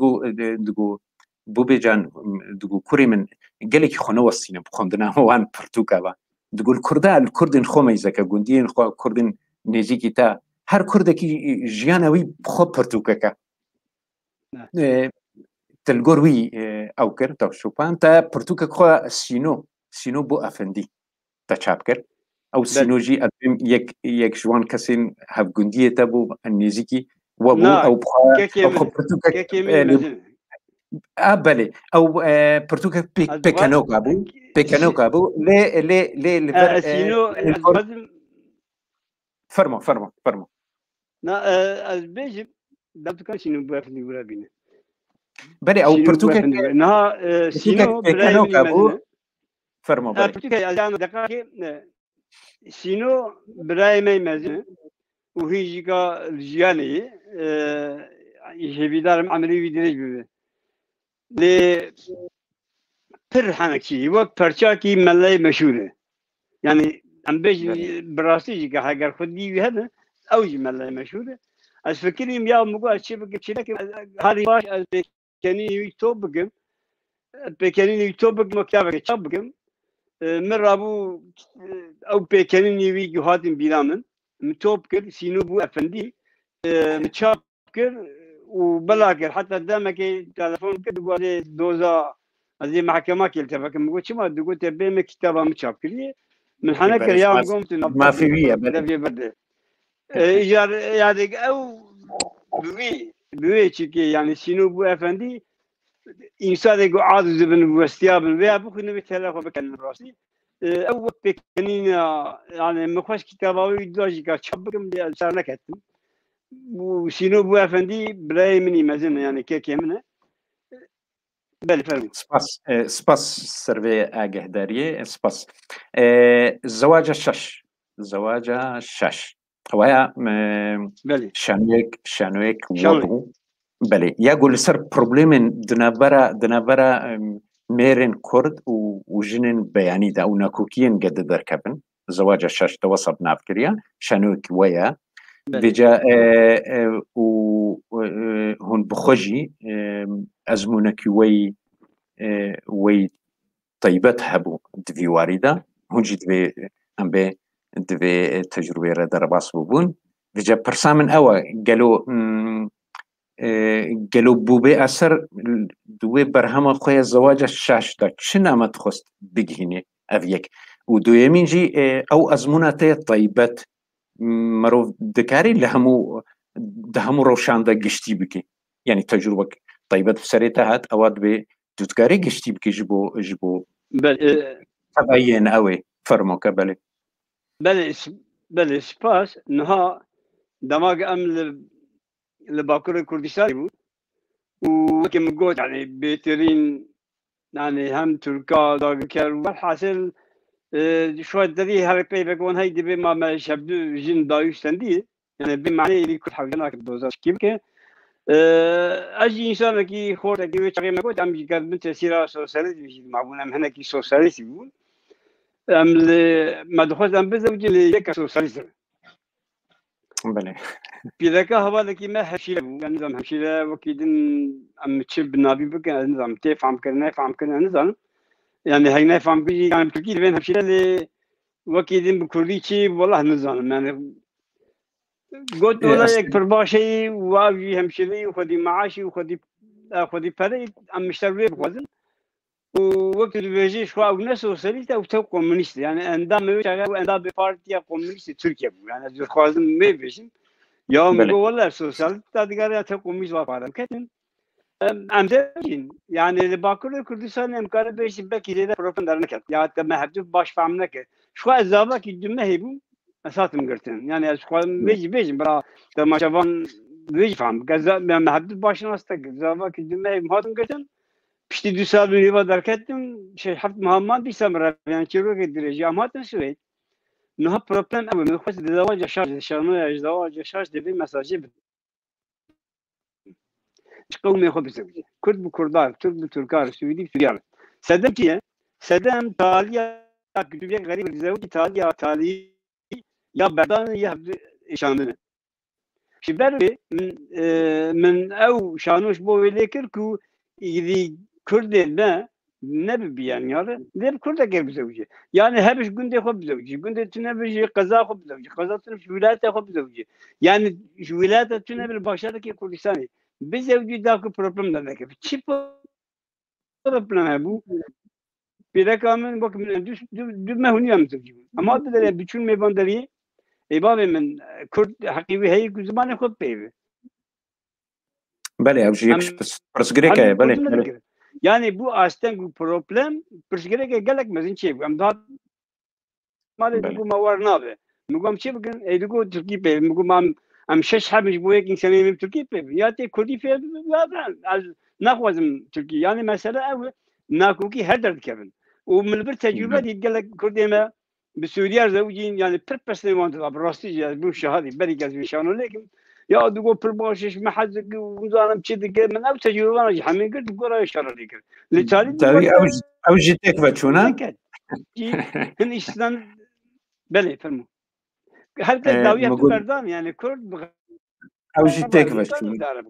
دقو بوبي جان دقو كوري من قالك خونه وصينا بخوندنا وان برتوكا با دقو الكردين خوميزا كجندين كردين نيجي تا هر كردكي جيانوي بخو برتوكا تلقوروي أوكر تو شوبان تا برتوكا خو سينو بو أفندي تا شابكر أو سينو جي أدم يك جوان كسين هف جندية تبو النيزيكي وبو أو بخو برتوكا بله أو برتوكا بيكانوكا بو لي سينو فرمو نا البيجي دابتكا سينو بافندي ولا بينا بله أو برتوكا نها سينو بيكانوكا بو فرمو بله برتوكا أنا دقيقة سينو براي ما يمازن وهيجيكا الجياني يهبيدارم عملي ويدريج بيه ل فرحانكي وبرشاكي ملاي مشهورة يعني عم بيجي براسيجي كحاجة خدي هذا أوجي ملاي مشهورة أفكرهم يا مقول شيء بكشلك هذه باش بكني يوتيوبكم بكني يوتيوبكم كيف كتابكم مرة أبو أو بكني يوي هاتين بيرامن متوبكر سينو بو أفندي متشابكر وبلاكر حتى دامك تلفون كده قال دوزا هذه محكمة كيلتها فكم مقول شو ما تقول تبي مكتبة متشابكر من حناك اليوم قمت ما في ويا بدي يعني أو بوي شيء يعني سينو بو أفندي إنسان يقول عاد زبن واستياب ويا بكون بيتهلا وبكن راسي أو بكنين يعني مخش كتابه ويدوجي كشبكم دي ألسانة كتم وسينو بو أفندي بلاي مني مزن يعني كيك يمنه بله فرمو سپاس سروی ئاگەهداریە سپاس زەواجە شەش ئەوەیە بله شانوێک وەبوو بەێ یاگۆ لەسەر پرۆبلێمن دنابەرە مێرن کورد و ژنن بەیانیدا و ناکۆکیین گەدە دەرکەبن زەواجە شەش تەوەسەب نابکریا شانوێکی وەیە بێجا هون بخۆژی ئەزمونەکی وەی تایبەت هەبوو دویواریدا هونجی دوێ ئەم بێ دوێ تەجروبێرە دەرەباس بوون بێجا پرسا من ئەوە گەلو بوو بێ ئەسەر دوێ بەرهەمە خۆیە زەواجە شاشدا چ نامە خۆست بگهینێ ئەڤ یەک و دوێمینجی ئەو ئەزمونە تەیە تایبەت مرۆڤ دەکاری لە هەموو ڕەوشاندا گشتی بکەی یعنی تەجروبەک تایبەت سەرێتە هات ئەوە دەبێ دوودکاری گشتی بکەی ji bo تەبەیەن ئەوێ فەرمۆکە بله سپاس نها دماغ ام لباكور كردستان بود وكم قلت يعني بهترين يعني هم تركا داغكر والحاصل شوية دري هاي بيبقون هاي دبي ما شبدو جن دايوستندي يعني بمعنى اللي كل حاجة دوزاش كيف كه اجي انسان كي خورد كي وشغي ما قلت ام قد بنت سيرا سوسياليزم معبون ام هنا كي سوسياليزم يقول ام ما دخلت ام بزوج اللي يك سوسياليزم بله بذكاء هذا لكي ما هشيله نظام هشيله وكيدن ام تشب نابي بك نظام تفهم كنا نظام يعني هاي نفهم بيجي يعني تركي بين هشيله اللي وكيدن بكردي شيء والله نظام يعني قلت والله يكبر باشي واجي همشيلي وخدي معاشي وخدي فري ام مشتري بوزن ووقت الفيجي شو او ناس وصلت او تو كومونيست يعني اندام اندام ببارتي كومونيست تركيا يعني خازن ما بيشن يوم والله سوسيال تادغاري تو كومونيست وافارم كتن امدين يعني لباكر كردستان امكان بيش بكي ده بروباغندا نكت يا تما حدو باش فهمنك شو ازابا كي دمه هيبو اساتم قرتن يعني شو بيجي برا تما شبان بيجي فهم كذا ما حدو باش ناستك زابا كي دمه هاتم قرتن پشتی 2 سال نیوا درکتیم شش هفت مهمان بیشتر يعني چیرو که درجه امات نشوید نه پروبلم اول من خواست دزاوج شارژ شانو ازدواج شارژ دبی مساجی بد قوم خو بزوجي كرد بكردار ترك بتركار سويدي سوريال سدم كيه سدم تاليا كتبيه غريب زوجي تالي يا بدان يا شاندنه شبري من او شانوش بو ليكركو يدي كرد ما نبي يعني هذا ده كرد غير بزوجي يعني هبش جندي خو بزوجي جندي تنبي قضاء خو بزوجي قضاء تنبي ولايته خو بزوجي يعني ولايته تنبي البشر كي كردستاني بزوجي داك بروبلم ده كيف شي بروبلم ابو بيركامن بك من دو ما هو نيام زوجي اما بدل بيشون ميباندري ايباب من كرد حقيقي هي زمان خو بيبي بله اوجي برسگريك بله يعني بو استنگ بروبلم برسگريك قالك مزين شي ام دات ما دغه موار نه به مگم چی بگن ایدگو ترکی به مگم ام شش حمج بو یک انسانی ترکی به یا تی کردی فی از نخوازم ترکی يعني مساله او ناكوكي هدر كevin ومن بر تجربه دي قال لك كردي ما بسوريا زوجين يعني بيربسلي وانت براستي بو شهادي بري جاز شانو لكن يا دغو برباشش محزق وزانم چدك من او تجربه انا حمين قلت قرا اشاره لك لتالي اوجي تك بتشونا هن اسلام بله فرمو هل داويه بردان يعني كرد اوجي تك بتشونا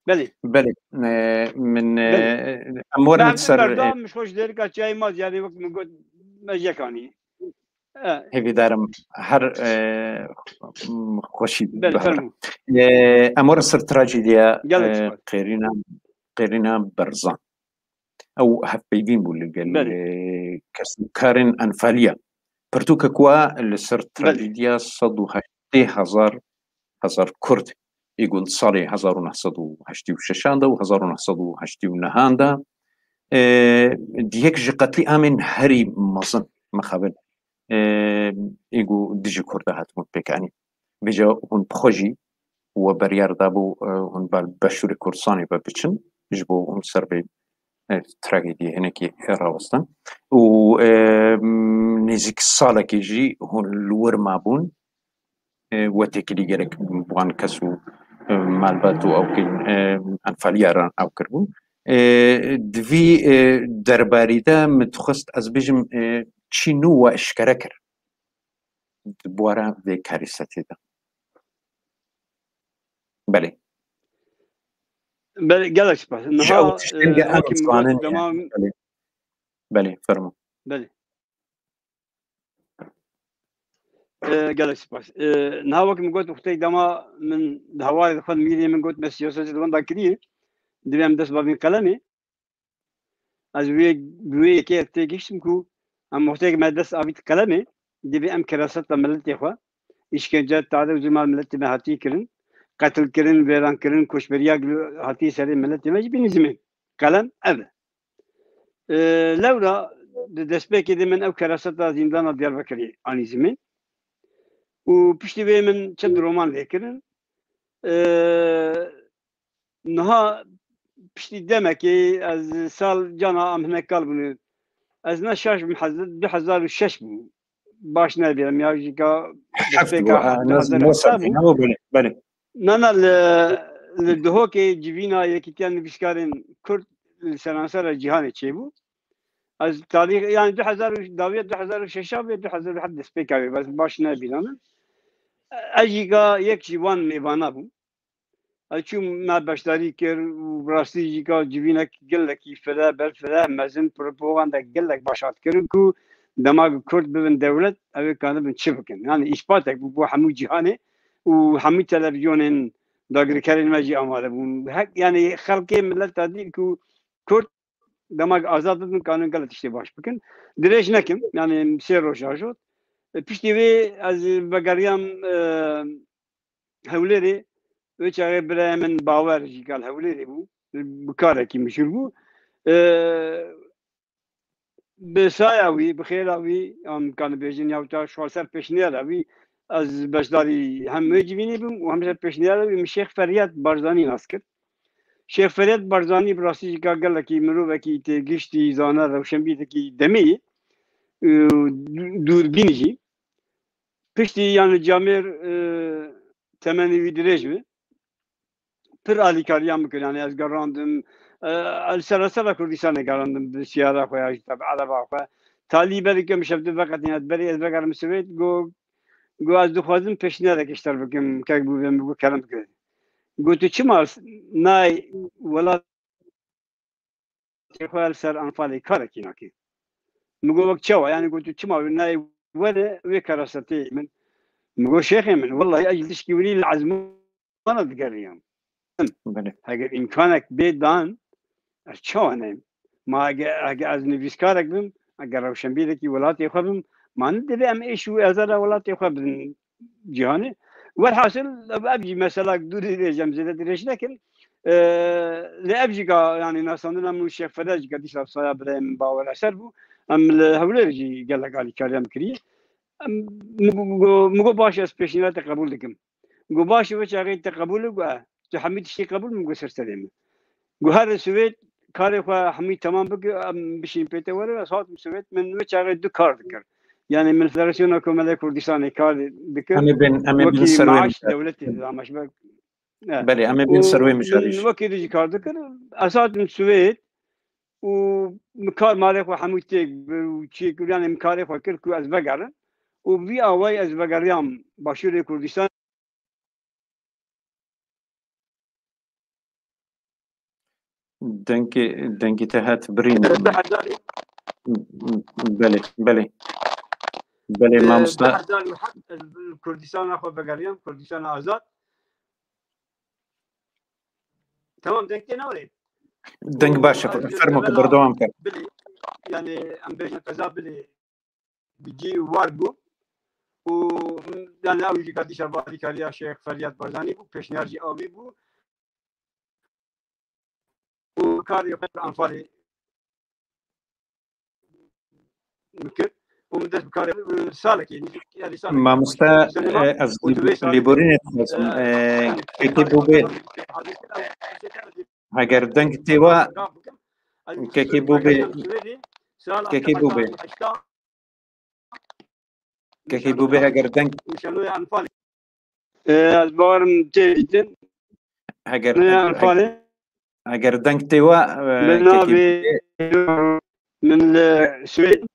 بله من امور متصر مش خوش ديرك جاي ما يعني وقت من قلت مجيكاني هیوی دارم هر خوشی امور سر تراجیدیا قیرینا برزان او هفبیبین بول لگل کارن انفالیا پرتوکا کوا لسر تراجیدیا 180,000 کرد يقول صالي 1986 و 1989 ديك جي قتلي امن هري مصن مخابل يقول ديجي كرده هاتمون بيكاني بيجا هون بخوجي وبريار دابو هون بالبشوري كورساني بابتشن يجبو هون سربي تراجيدي هناك راوستن و نزيك الصالة كيجي هون الور مابون وتكلي جرك بوان كسو مالباتو أو كن أنفالياران أو كربو دفي درباريدا متخست از بجم چینو و اشکرکر بوارا في كارثتي دا بله بله قالك سباس جاو تشتنجا أنا صانن تمام بله فرمو بله قالك سباس نها وقت من قلت وقتي دما من هواي دخل ميدي من قلت بس يوسف الوندا كريه دبيم دس بابين قلمي از وی که تگیشم کو ام محتاج مدرس آبیت کلمه دبی ام کراست ملت یخوا işkence تعداد زمان ملت ما هاتي كرن قتل كرن ويران كرن كوشبريا هاتي سري ملت ما جبين زمن قلم أبدا لولا دسبك دي من أو كراست زندان دياربكري اني زمن وبشتي بي من چند رومان ذكرن نها پشتی دمه که از سال جانا ام هنک کال بونه از نشاش محزد 2006 بو باش نبیرم یا جیکا بله نه لدهو که جیوینا یکی تیان نویسکارن کرد سرانسر جهان چه بو از تاریخ یعنی 2006 و 2007 دسپیکاوی بس باش نبیرم اجیکا یک جوان میوانا بو چون ما باشداری کرد و براستی جیکا جوینک گلکی فلا بر فلا مزن پروپاگاندا گلک باشد کرد کو دماغ کرد ببن دولت اوی کانه بن چه بکن یعنی اثباتک بو همو جهانه و همو تلویزیونن داگر کردن ماجی آماده بون یعنی خلقی ملت تادی کو کرد دماغ آزاد بن کانون گلت işte baş بکن درش نکم یعنی سر روشا شد پشتی وی از بگریم هولی ve çare biremen baver jikal hevleri bu bukara ki meşhur bu besayavi bixiravi am kan bejin yavta şoser peşniyaravi az başdari hem mecbini bu hem peşniyaravi Şeyh Feryat Barzani naskır Şeyh Feryat Barzani burası jikal galaki mero ki te geçti zana ravşenbideki demeyi durbinici pişti yani camir temenni vidrejmi پر آلیکاریام میکنه یعنی از گراندم السلاسل کردستان گراندم سیاره خواه تبع عربا خواه تالی بری که مشفت وقت اینات بری از بگرم سوید گو از دو خوازم پیشنه را کشتر بکم که بودم بگو کلم کرد گو تو چی مال نای ولات خواه سر انفالی کاره کی نکی مگو وقت چوا یعنی گو تو چی مال نای وده وی کراستی من مگو شیخی من والله اجل تشکیولی العزمان دقریم اگر امکانک بیدان چوانم ما اگر از نویسکارک بیم اگر روشنبیره کی ولاتی خوابم من دیدم ام ایشو ازار ولاتی خواب جهانه والحاصل ابجي مثلا دوری رجم زده درش نکن لابجي يعني ناسندنا من الشيخ فراج قديش صايا برام باور اثر بو ام هولرجي قال لك على كلام كري مگو باش اسپیشنات قبول دکم گو باش و چاغی تقبل گو تو حمید شي قبول مگو سرسلم گو هر سويت کار خو حمید تمام بشین پیته وره صوت سويت من و چاغی دو کار دکر يعني من فدراسيون حكومة كردستان كار دكر أمي بن سروي دولتي مش بلي أمي بن سروي مشاريش وكيل يجي كار دكر أساس من السويد ومكار مالك وحموتك وشيء يعني مكارك وكل أزبقر وبي أواي أزبقريام باشور كردستان دنكي تهات برين بلي ما مصنع كردستان أخو بقريام كردستان آزاد تمام دنكي نوري دنك باشا فرمك بردوام كان بلي يعني أم بيجن كذا بلي بيجي وارجو و يعني أوجي قديش أبغى كاريا شيخ فرياد برزاني بو بيشنيارجي أوبي بو وكاري يقدر أنفاري ممكن ومدرس بكاري سالك يعني سالك ما مستا از لیبورین خواستم که بوده اگر دنگ تیوا كيكي بوبي كيكي بوبي كيكي بوبي هاجر دنك مشانو انفالي البارم جيدن هاجر انفالي هاجر دنك تيوا من كيكي نابي من السويد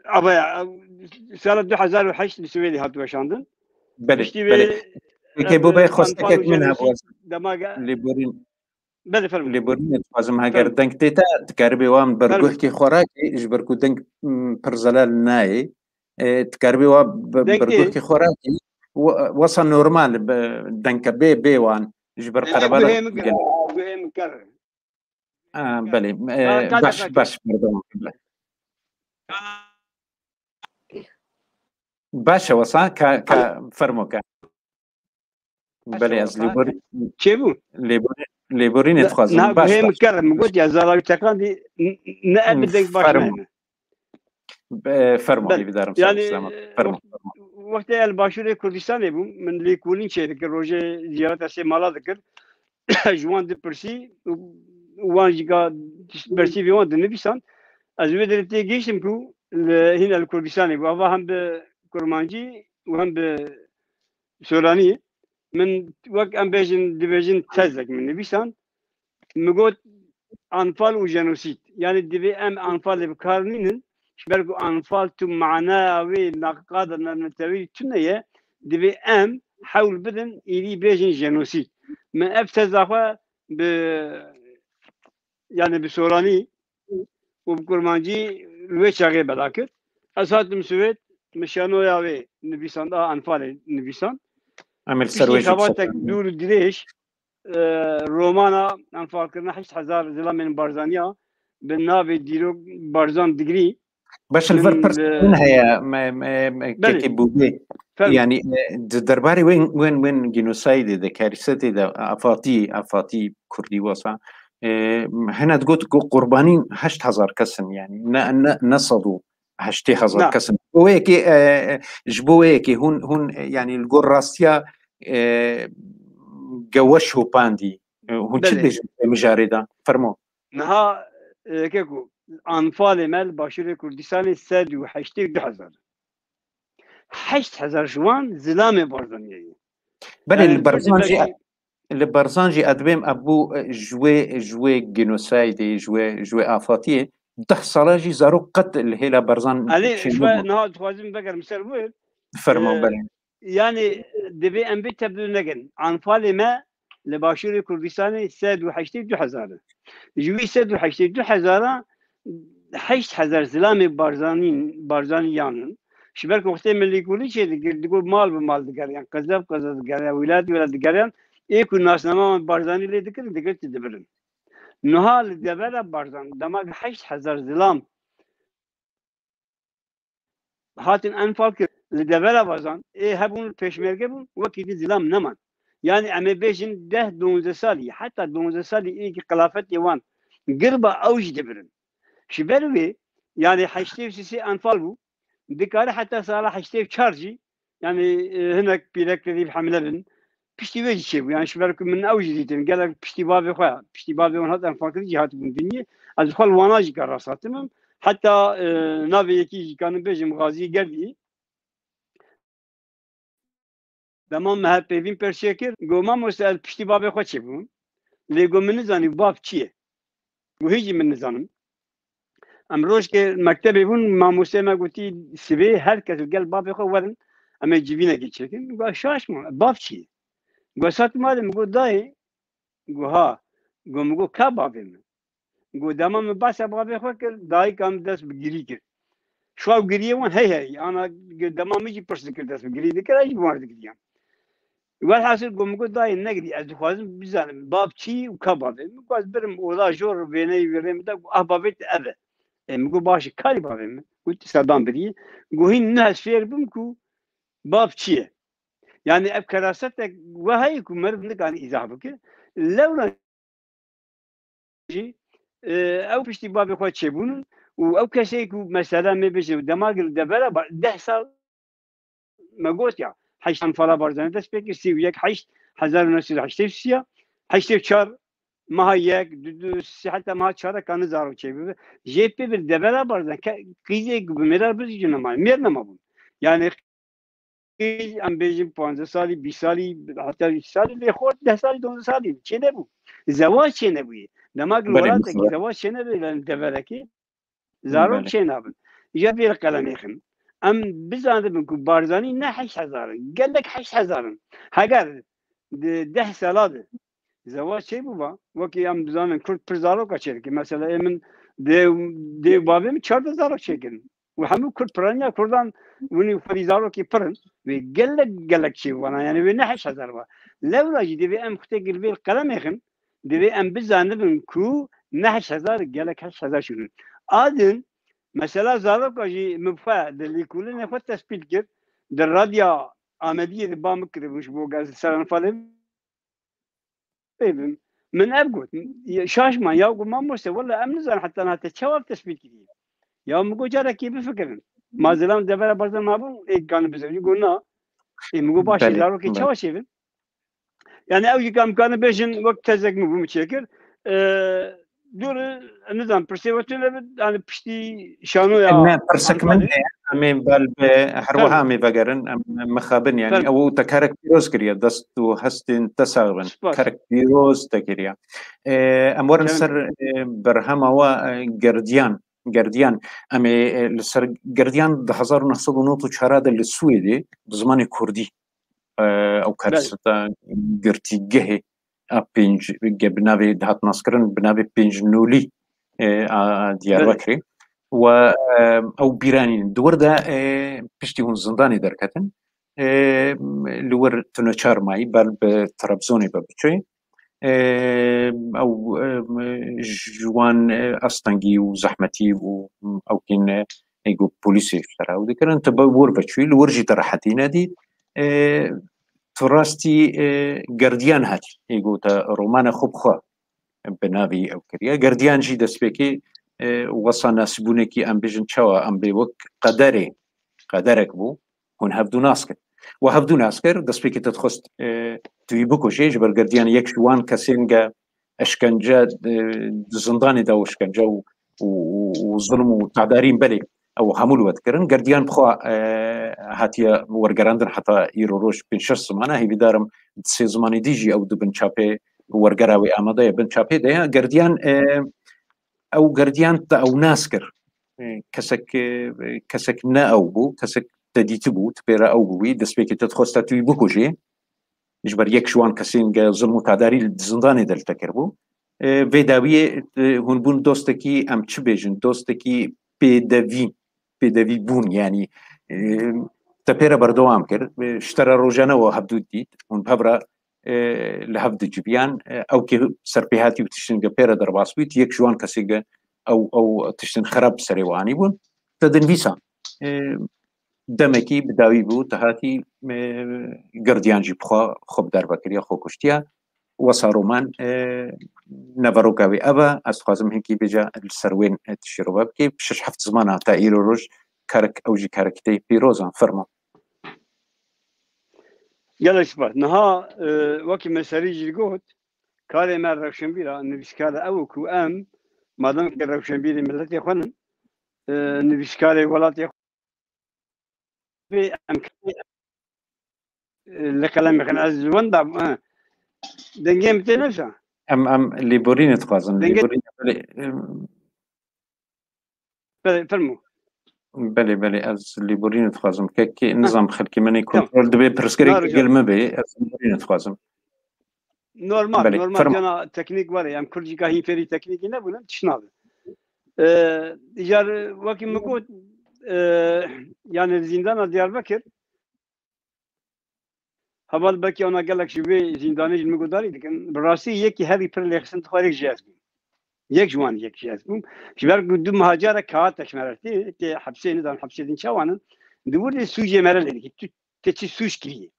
ابا سنه 2008 السويدي هاتوا بشاندن بلي بشتي بلي كيكي بوبي خصك منها بوز دماغ ليبورين بلي فرمو ليبورين تفازم هاجر دنك تيتا تكربي وام برجوح كي خوراكي جبركو دنك برزلال ناي تكربي وا برجوح كي خوراكي وصل نورمال دنك بي وان جبر قربالة بهم كر بلي باش pardon باشا وصا فرموكا بلي از ليبورين شيبو ليبورين تخازم نا بهم كر مقول يا زراوي تكاندي نأبدك باش فرمو بدارم يعني وقت الباشور كردستان بو من اللي كولين شيء ذكر روجي زيارة سي مالا ذكر جوان دي برسي وان جيكا برسي بيوان دي نبيسان أزويد اللي جيشم كو هنا الكردستان بو أفا هم بكرمانجي وهم بسوراني من وقت أم بيجن ديفيجن تزك من نبيسان مقول أنفال وجنوسيد يعني دبي أم أنفال بكارنين شبرقو أنفال تو معناوي نقاد نتوي تنية دبي أم حول بدن إلي بيجن جنوسيد من أفتزاخوا ب يعني بسوراني وبكرمانجي الويشاغي بلاكر أسات مسويت مشانو ياوي نبيسان دا أنفال نبيسان عمل سرويج خباتك دور دريش رومانا أنفال كرنا 8000 زلا من بارزانيا بالنابي ديرو بارزان دقري باش الفرق منها يا كيكي بوبي يعني درباري وين جينوسايد ذا كارثة ذا أفاتي كردي وصا هنا تقول قربانين 8000 كسن يعني نصدوا 8000 كسن وهيك جبويكي هون يعني القراستيا جوشه باندي هون شدش مجارده فرمو نها كيكو أنفال مال باشور كردستان 182,000 8000 جوان زلام بارزانية بله البرزانجي أدبيم أبو جوي جينوسايدي جوي آفاتي 10 صلاجي زارو قتل هلا برزان علي شوي نهاد خوازم بقر مسرور فرمو بله يعني دبي أم بيت تبدو نجن أنفال ما لباشور كردستان 182,000 جوي 182,000 8000 زلام بارزانيان شبرك وقت ملي يقولي شيء تقول مال بمال دقريان قذف دقريان ولاد دقريان يكون الناس نما بارزاني اللي ذكر تدبرن نهال دبر بارزان دماغ 8000 زلام هاتن انفال لدبر بارزان هبون peşmerge bun vakiti zilam naman yani ame beşin 10-12 sali hatta 12 sali ilk kılafet yavan gırba avj debirin şibervi yani haştev sisi anfal bu dikare hatta sala haştev charji yani henek bilekleri hamlerin pişti ve şey bu yani şiberku min avj ditin gelek pişti babi khoya pişti babi on hatta farklı cihat bu dünya az khol wanaj karasatım hatta navi yeki kanın bejim gazi geldi tamam mı hep evin perşekir goma musel pişti babi khoçi bu lego min zani bab çiye bu hiç min zanım امروز که مکتب بون ماموسه ما گفتی سبی هر کس گل باب خو ورن اما جیبینه کی چکن گو شاش مو باب چی گو سات مادم گو دای گو ها گو مگو کا بابم گو دمام باس باب خو که دای کام دست بگیری که شو گریه وان هی انا دمام میجی پرس که دست بگیری دکر اج بوار دکدیم والحاصل گو مگو دای نگری از خوازم بزنم باب چی و کا بابم گو از برم اولا جور بینه ورم دا احبابت ابه مگو باشه کاری بابم گفت صدام بری گوهین نه شعر بم کو باب چیه yani ev keraset ve hay ku merv ne kan izah bike lewla ev pişti babı xo çebun u ev kese ku mesela me beje demagil de bera 10 sal magot ya haşan fala barzan da speki siviyek haş 1984 haşte çar ما یک دو حتی ما چهار کانه زارو چه بی جیب bir devre barzan kıyıya gibi meral bir cüne mal mer nama bu yani am bejim 15 sali 20 sali hatta 3 sali le khod 10 sali 12 sali çe ne bu zevaj çe ne bu demek الولاد ki zevaj çe ne bu devre ki zaro çe ne bu ya bir kalam yakın am bizandım ku barzani ne 8000 قالك 8000 hagar 10 saladı زواج چه بوده؟ وقتی هم دزانن کرد پرزارو کچیل که مثلا من دیو بابیم 4000 چکن و همون کرد پرانیا کردان ونی فریزارو کی پرن و گلک چی وانا یعنی و نه 8000 و لولا جدی و ام خته گلبیل قلم یخن دی ام بزانن کو نه 8000 گلک 8000 شون adın mesela zarok aji mufا دلی کولن خود تثبیت کرد در رادیو آمدی دی بام کردش بو گاز سران فالم من أبقول شاش ما يا ما مرسي ولا أمن زين حتى أنا تشوف تثبيت كذي يا مقول جارة كيف فكرن ما زلام دبر برضه ما بون إيه كان بزوجي قلنا إيه مقول باشي زارو كي تشوف شيء يعني أو يكام كان بيجن وقت تزق مقول متشكر دور نظام برسيوتنا أنا بشتي شانو يا أنا برسك من أمي بال بحروها أمي بقرن مخابن يعني أو تكارك بيروز كريا دستو هستين تساغن كارك بيروز تكريا أمور نصر برهما و جرديان أمي لسر جرديان ده 1994 للسويدي بزمان كردي أو كارستا جرتيجه بينج بنابي دهات ناسكرن بنابي بينج نولي ديار بكري و او بيرانين دور دا بشتي هون زنداني دركتن لور تنشار ماي بل بترابزوني ببچوي او جوان استنجي وزحمتي او كين ايجو بوليسي اشترا ودكرن تبور بچوي لورجي ترحتينا دي تراستي جرديان هات يقول رومان خبخة بنابي أو كريا جرديان جي دسبيكي وصلنا سبونكي أم بيجن شوا أم بيوك قدرك بو هون هفدو ناسكر وهفدو ناسكر دسبيكي تتخست تيبوكو شيء جبر جرديان يكشوان كسينجا أشكنجا زنداني دا وشكنجا وظلم وتعدارين بلي او حمول وذكرن جرديان بخوا هاتيا ورجراندن حتى يروروش بين شش زمانه هي بدارم سي زماني ديجي او دبن شابي ورجراوي اماده بن شابي ده جرديان او جرديان او ناسكر كسك نا او بو كسك تديتبو تبيرا او بوي دسبيكي تدخست توي بوكوجي يجبر يكشوان كسين ظلم تعداري زنداني دل تكربو فيداوي هون بون دوستكي ام تشبيجن دوستكي پێدەوی بوون ینی تەپێرە بەردەوام کرد شتەرە ڕۆژانەوە هەبدوو دیت هون هەبرا لە هەفدە جوبیان ئەو سەرپێهاتی و تشتنگە پێرە دەرباس بیت یەک جوان کەسێکگە ئەو تشتن خراپ سەرێوانی بوون تەدەنویسان دەمێکی بداوی بوو تەهاتی گردیانجی بخوا خۆب دەربەکریا خۆ کوشتیە وەسا ڕۆمان نەڤەڕۆکاوی ئەوە ئەسخوازم هینکی بێجا سەروێن تشیرۆبە بکەی 6-7 زمانە تا ئیرۆ ڕۆژ کارک ئەوژی کارەکتەی پیرۆزان فەرمۆ gelek spas niha wekî me serî jî got karê me rewşenbîra nivîskara ew ku em madem ki rewşenbîrê milletê xwe nin nivîskarê welatê em li qelemê xwe ez wenda dengê min tê nefsa em lêborînê dixwazin fermû بله بله از لیبورین اتخوازم که نظام خلقی منی کنترل دبی پرسکری گلمه بی از لیبورین اتخوازم normal jana teknik var ya em kurci ka hiferi tekniki ne bunun tişnadı jar vakit mi got yani zindana Diyarbakır haval belki ona gelek şübe zindanı mi godari dikin burası yeki her bir leksin txarik jaz یک جوان یک چیز بوم شبر دو مهاجر کات تشمرتی که حبسه ندارن حبسه دین چوانن دور سوژه مرل که تو چی سوش کی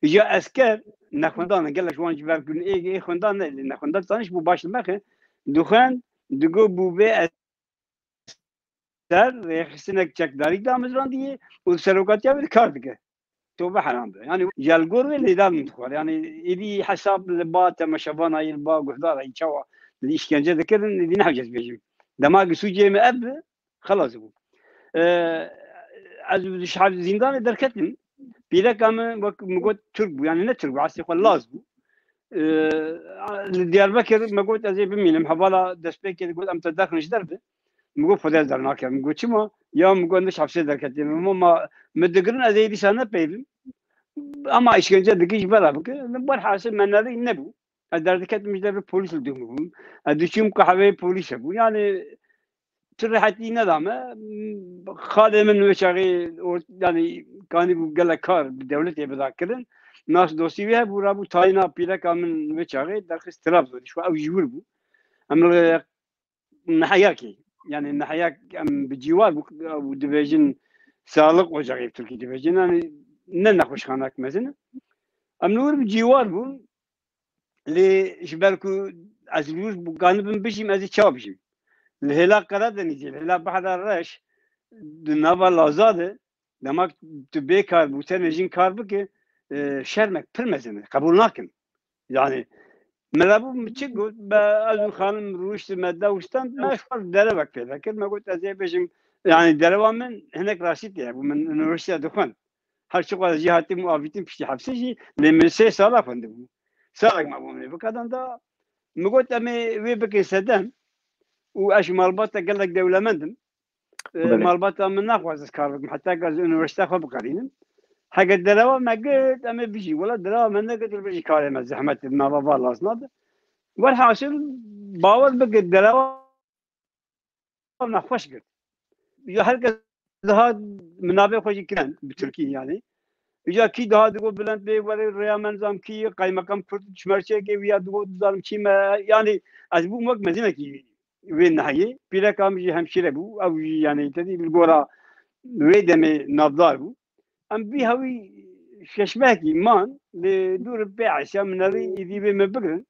یا اسکر نخوندان گله جوان شبر گون ای خوندان نخوندان تانش بو باش مخه دوخان دگو بو به در رخصنک چکداری دامزران دیه و سروکاتیا bir kar dige توبه حرام به يعني جالجور اللي دار متخور يعني إذا حساب البات مشابنا يلبا قدار أي شوا اللي إشكنجة ذكرن اللي نحجز بيجي دماغ سوجي ما أب خلاص هو از شعب زندان دركتن بيلا كمان مقول تربو يعني نتربو عسي قال لازم دياربكر مقول أزي بمينم حوالا دسبيك يقول أم تدخل إيش دربه مقول فدال درناك مقول شما يا مقول نش حبسي دركتن ما مدقرن أزي دي سنة بيلم أما إشكنجة دقيش بلا بك نبغى حاسب من هذا النبو الدركت مش درب بوليس الدوم أديشيم كحبي بوليس أبو يعني ترحتي ندامة خالد من وشاغي يعني كان يقول لك كار بالدولة يبذاكرن ناس دوسي بها برابو تاينا بيلا كان وشاغي درخص ترابزو شو أو يجوربو أمر نحياكي يعني نحياك أم بجوار وديفيجن سالق وشاغي تركي ديفيجن يعني ننخوش خانك مثلا أم نور بجوار بو لجبالكو عزلوش بقانبن بشيم أزي تشابشيم الهلا قرادنيجي الهلا بحر الرش دنابا لازاده دماغ تبي كار بوسن جين كار بك شرمك برمزنه قبول ناكن يعني ملابو متشقو بازو خانم روش ماده وستان ما شفر دربك فيه لكن ما قلت ازي بشم يعني دروا من هناك راسيت يعني من روسيا دخان هر شغل جهاتي مؤافيتين بشي حبسي لمن 3 سال فندم سالك ما بومني بكادان دا مقلت امي وي بك سدان واش مالباتا قال لك دوله مندم مالباتا من ناخذ كارك حتى قال يونيفرسيتي خو بقرين حق الدراوه ما قلت اما بيجي ولا الدراوه من قلت بيجي كلمه زحمه ما بابا لاصناد والحاصل باور بق الدراوه نخوش قلت يا هلك هذا منابع خوش كان بتركيا يعني يا كي ده دغو بلند بي ولا ريامن زام كي قايمقام فرد شمرشي كي ويا دغو زالم كي يعني ازبو مك مزينه كي وين نهاية بلا كامجي همشيرة بو أو يعني تدي بالجورا ويدمي نظار بو أم بيهوي ششباكي مان لدور البيع عشان من هذي يدي بمبقرن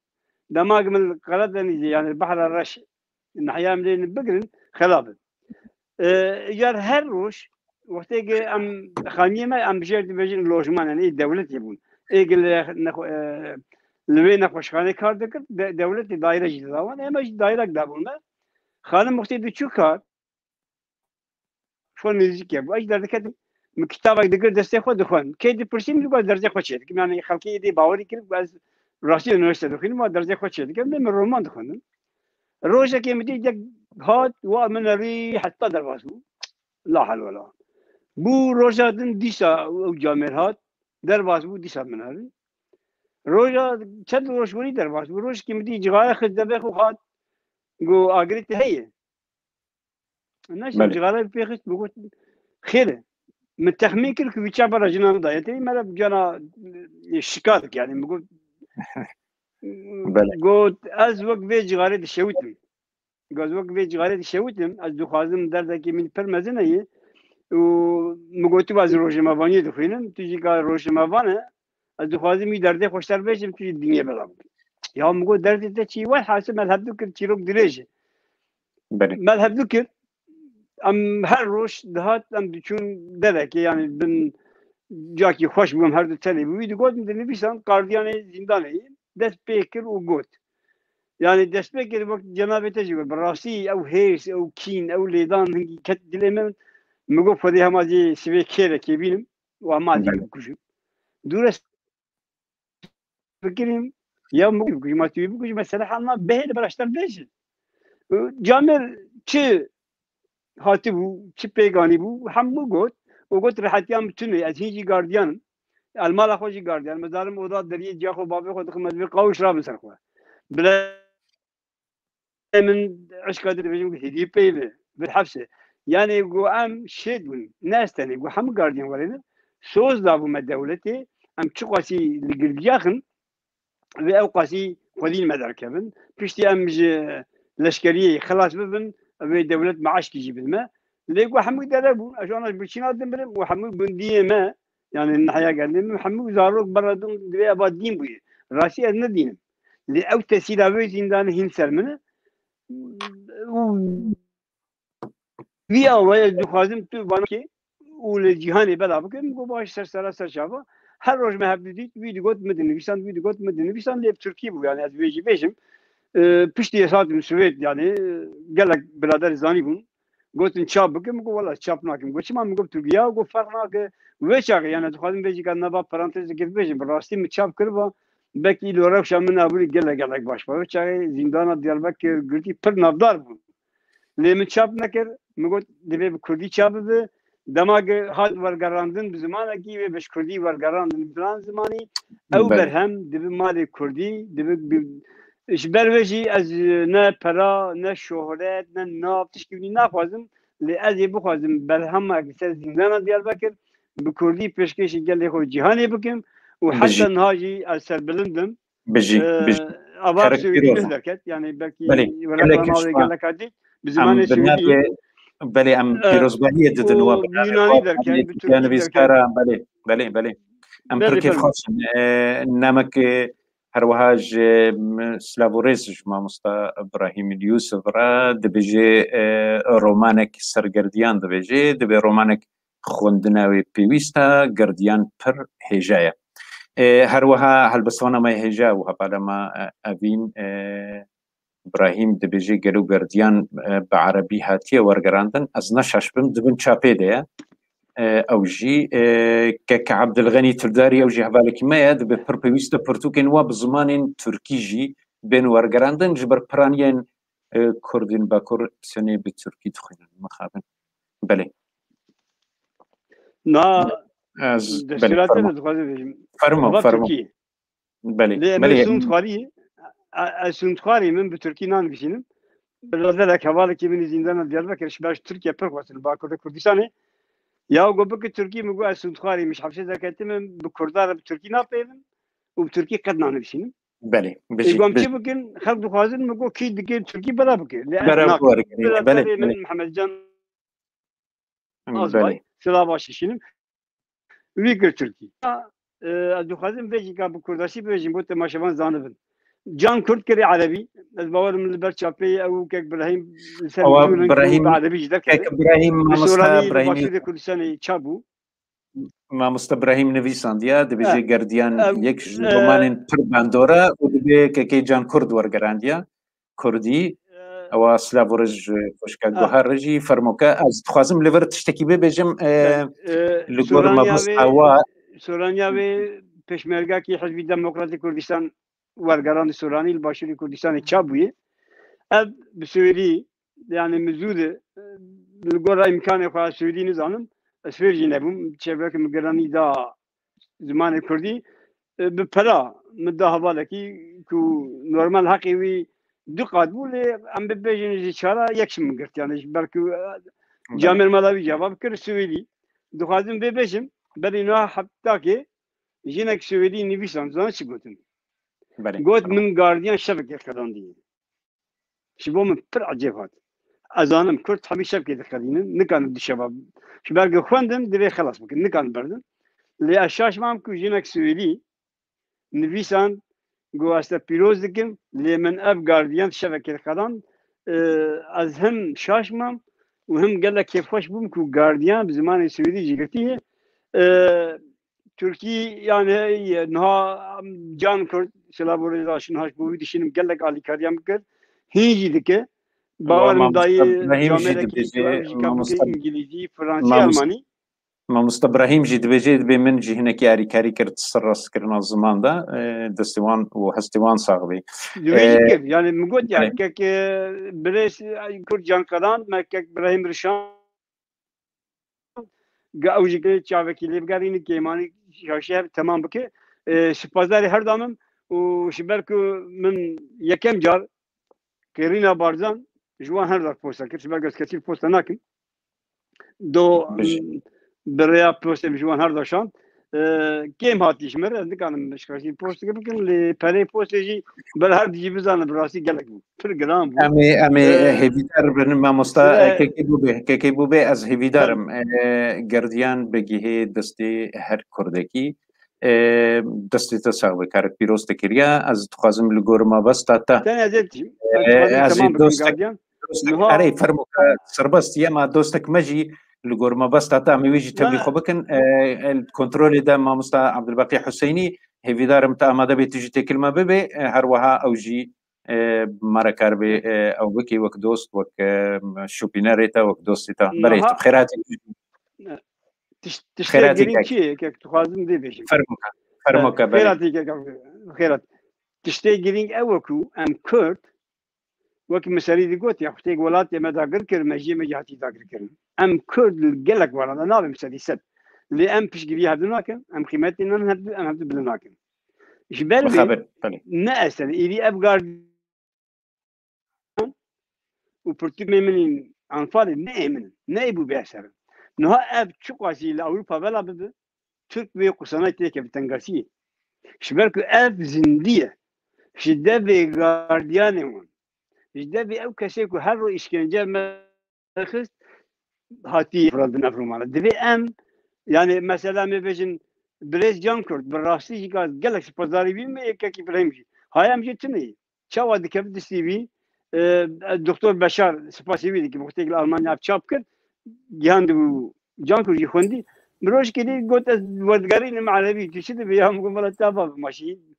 دماغ من القردن يعني البحر الرش النحيا من بقرن خلابن يار هر روش وقت يجي أم خانية ما أم بجير تبجين لوجمان يعني الدولة يبون يجي لوين خوشخانه کار دکرد دولت دایره جدا وان امش دایره دابون ما خانم مختید چو کار فون موزیک یا باش در دکت مکتاب دکرد دسته خود دخوان کی دی پرسیم دیگه درجه خود شد که یعنی خلقی دی باوری کرد باز راستی یونیورسیته دخوین ما درجه خود شد که من رومان دخوندم روزه که میدی یک هات و من ری حتی دروازه لا حل ولا بو روزه دن دیسا و جامعه هات دروازه بو دیسا من هری روزا چند روز گویی در باز روز که میدی جغال خدمت خو خاد گو آگریت هیه نشون جغال پیخست بگو خیره من تخمین کرد که بیچاره برای جنان دایتی مرا جنا شکایت يعني بقول قلت از وقت في جغاري شوتم قلت وقت في جغاري شوتم از دو خازم دردك من فرمزنه هي ومقولت باز روش مافاني دخينم تجي قال روش مافانه از دو خازم درده خوشتر بشم توی الدنيا بلام يا مقول درده ده شيء واحد حاسب مذهب دكر تيروك دريجه مذهب دكر ام هر روش دهات ام بچون درك يعني بن جاكي خوش بهم هر دو تلي بيدو قلت من نبيسان قارديان زندانه دست بيكر وقوت يعني دست بيكر وقت جنابه تجيب براسي او هيس او كين او ليدان هنگي كت دلمن مگو فدي هما جي سوي كيره كي بينم وما دي بكشو دورس فكريم يا مگو ما تبي بكشو مثلا حنا بهل براشتر بيش جامر چه هاتي بو چه پیگانی بو هم بگوت وقت راحتيام بتوني از هيجي جارديان المال خوشي جارديان مدارم وضع دريه جاخو بابي خود خدمت بقاوش راب سرخوا بلا من عشق قادر بيجون هدي بيبه بالحبسه يعني يقول ام شدون ناس تاني يقول هم جارديان ولنا سوز دابو ما دولتي ام تشقاسي لقلبياخن واوقاسي خذين مدركبن بيشتي ام لشكريه خلاص ببن في دولة معاش كيجي بالما ليقوا حمود دلبو عشان بتشينا دمرم وحمود بندية ما يعني النحيا قال لي حمود زاروك برا دون دري أباد دين بوي راسي أدنى دينم لأو تسيلاوي زندان هنسر منه ويا ويا دخازم تو بانكي ولجهاني بلا بكم جو باش سر شافا هر روز ما هبديت فيديو قد مدن نفسان لي بتركي بو يعني از بيجي بيجم بشتي ساعات من السويد يعني قال لك بلادر زاني بون قلت نشاب بكم قو والله شاب ناكم قلت ما قلت تركيا قو فرق ويش يعني تخادم بيجي كان نبا برانتز كيف بيجي براستي متشاب كربا بكي لو رفش من ابوري قال لك باش ويش زندان ديالبكر قلتي بر نافدار بون لي متشاب نكر قلت دبي بكردي شاب دماغ حال ورگراندن بزمانه کی و بش کردی ورگراندن بلان زمانی او برهم دبی مال کردی دبی بروجی از نه پرا نه شهرت نه ناف تشکیلی نخوازم لی از بخوازم برهم اکثر زندان دیالبکر بکردی پیشکشی گلی خود جهانی بکم و حتی نهاجی از سر بلندم بجي اباب سویدی نهدرکت یعنی بلکی ورگران آوی گلکادی بزمانه سویدی بله ام پیروزبانی دادن و یونانی درکن به ترکی درکن بله ام ترکی خاص نمک هر وهاج سلاوریز ما مستا ابراهیم یوسف را دبیجی رومانک سرگردیان دبیجی دبی رومانک خوندناوی پیوستا گردیان پر هجایا هر وها هلبسوانا ما هجا و هبالا ما اوین ابراهیم دبیجی گلو گردیان بعربی هاتیه ورگراندن از نشاش بم دبن چاپی ده او جی که عبد الغنی ترداری او جی هوالکی ما دب پر پیوست پرتوکن و بزمان ترکی جی بین ورگراندن جبر پرانیان کردین باکر سنه به ترکی تخینن مخابن بله نا از بله فرمو بله سنتخواری من به ترکی نانگشینم بلادر کوالی که من زندان دیالبکر شباش ترکیه پرخواستن با کردستانه یا گو بک ترکی مگو از سنتخواری مش حفشه زکاتی من به کردار به ترکی ناپیدم و به ترکی قد نانگشینم بله ایگوام چی بکن خلق دخوازن مگو کی دیگه ترکی بلا بکن بلادر من محمد جان آزبای سلا باششینم ویگر ترکی از دخوازن بیجی که به کرداسی بیجیم بود تماشاوان زانبن جان كرد كري عربي البوار من البرشابي او كيك ابراهيم ابراهيم عربي جدا كيك ابراهيم ما ابراهيم كل سنه تشابو ما ابراهيم نویساندیا دبیجی گردیان یک رومان پر باندورا و دبی كيك جان كرد ورگراندیا كردي او سلاورج خوشکا گوهر رجی فرموکا از خوازم لور تشتکی ببجم لگور ما بسعوا سورانیا و پشمرگا کی حزب دموکراتی کردستان ورگران سورانی الباشری کردستان چابویه اب بسوری yani mevzude gora imkanı خواهد سویدی نزانم اسفرجی نبوم چه که مگرانی دا زمان کردی به پلا مده حواله که نورمال حقی وی دو قاد بوله ام به بیجنیزی چارا یکشم گرت yani belki Camir Malawi cevap kır سویدی دخوازم به بیشم بلی نه حتی که جنک سویدی نویسان زن چی گفتم قلت من جارديان شبكة خلاندي شباب من پر عجيبات أزانم كرت حبي شبكة خلينا نكان بدي شباب شباب خوندن دبي خلاص ممكن نكان بردن اللي أشاش معهم كوجينك سويلي نفيسان جو أست بيروز دكين اللي من أب جارديان شبكة خلان أزهم شاش معهم وهم قال لك كيف خوش بوم كو جارديان بزمان سويلي جيكتيه Türkiye yani nha can kurt selaborizasyon haş bu düşünüm gellek ali kariyam kır hinci dike bağırım dayı camedeki İngilizce Fransız Almani ما مستبراهيم جي دبيجي دبي من جي هناك ياري كاري كرت تصرص كرنا الزمان ده دستوان وهستوان صاغبي دبيجي يعني مقول يعني كك بريس كرت جان قدان ما كك ابراهيم رشان اوجي كي تشافكي لبغاريني كيماني شاشير تمام بكي سپازداري هر دامم وشبركو من يكم جار كيرينا بارزان جوان هر دار بوستا كيف شبركو كثير بوستا ناكن دو بريا بوستا جوان هر داشان كيم هاتيش مر دكانم مشكلتي بوست كبكن لي بري بوستجي بالهر دي بزان براسي قالك برنامج امي هيفيدار ما مستا كيكيبوبي از هيفيدارم گرديان بگيه دستي هر كردكي دستي تساوي كار بيروست كريا از تخازم لغورما بس تاتا تمام اري فرموك سربست يما دوستك مجي لگور ما بس تا میویجی تبلی خوب بکن کنترل ده ما مستا عبدالباقی حسینی هیویدارم تا آماده به تیجی تکلمه ببه هر وها اوجی مرا کار به او بکی وک دوست وک شوپینریتا وک دوستیتا برای خیراتی تشتري جرين شيء كيف تخازن دي بيش فرموكا خيراتي خيرات تشتري جرين اوكو ام كورد وك مساري دي قوت يا اختي ولات ما داغر كر ماجي ما جاتي داغر كر ام كورد قالك ورا انا مساري سد اللي ام بيش جري هذناك ام قيمتي ان هاد ام هاد بلناك جبال ناس اللي ابغار وبرتب من انفال نايمن نايبو بيسر نها اب çuqasi ile Avrupa vela bebe Türk ve kusana teke bitengasi şberku ev zindiye şidde ve gardiyanın şidde ve ev keseku her ro işkence merkez hati fradın afrumana de em yani mesela mebejin Brez Cankurt berasti gaz galaxy pazarı bilme ekaki premji hayam jetini çava dikep disivi doktor Beşar spasivi ki muhtemel Almanya çapkır جهاند جانكو يخوندي مروش كده قلت وردقارين معلبي تشد بيهم قمرة تابا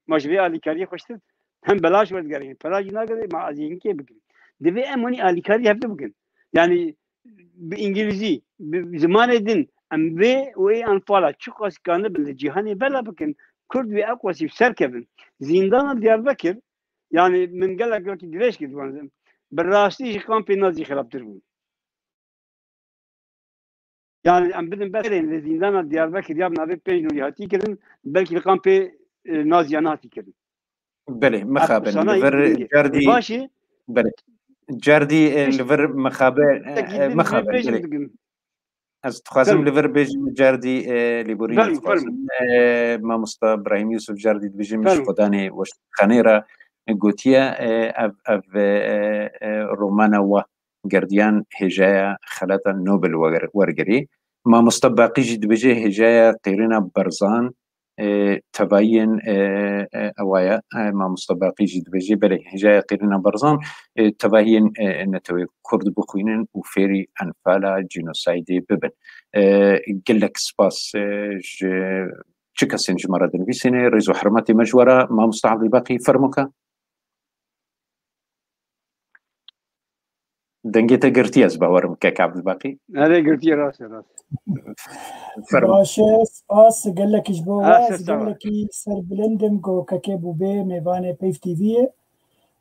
ماشي بي آلي كاري خشت هم بلاش وردقارين بلاش ناقضي مع عزيزين كي بكن دبي أموني آلي كاري هبت بكن يعني بإنجليزي بزمان الدين أم بي وإي أنفالا شخص كان بالجهاني بلا بكن كرد بي أقوى سيف سركبن زندان ديار بكر يعني من قالك لك ليش كده بالراستي كان في نازي خراب تربون yani em bidim bereyn li zindana Diyarbakır ya navê pênc nûrî hatî kirin belkî li kampê naziyan hatî kirin. Belê mixabin li vir cerdî başî belê cerdî li vir mixabe ez dixwazim li vir bêjim cerdî lêborînê dixwazim mamosta Ibrahim Yusuf cerdî dibêjim ji xwedanê weşxanê re gotiye ev romana we گردیان هجایا خلطا نوبل ورگری ما مستباقی جد بجه هجایا قیرنا برزان تباين اوايا ما مستباقي جد بجي بلي هجايا قيرنا برزان تباين نتوي كرد بخوينن وفيري انفالا جينوسايدي ببن قلك سباس چكسن جمرة دنبيسيني ريزو حرماتي مجورة ما مستعب الباقي فرموكا دنگێتە گرتی ئەس باوەڕم کە عەبدولباقی هەرێ گرتی ڕاستە باشە ئاس گەلێکیش بۆ گەلێکی سەربلندم گۆکەکێ بوو بێ میوانێ پەیف تیڤیە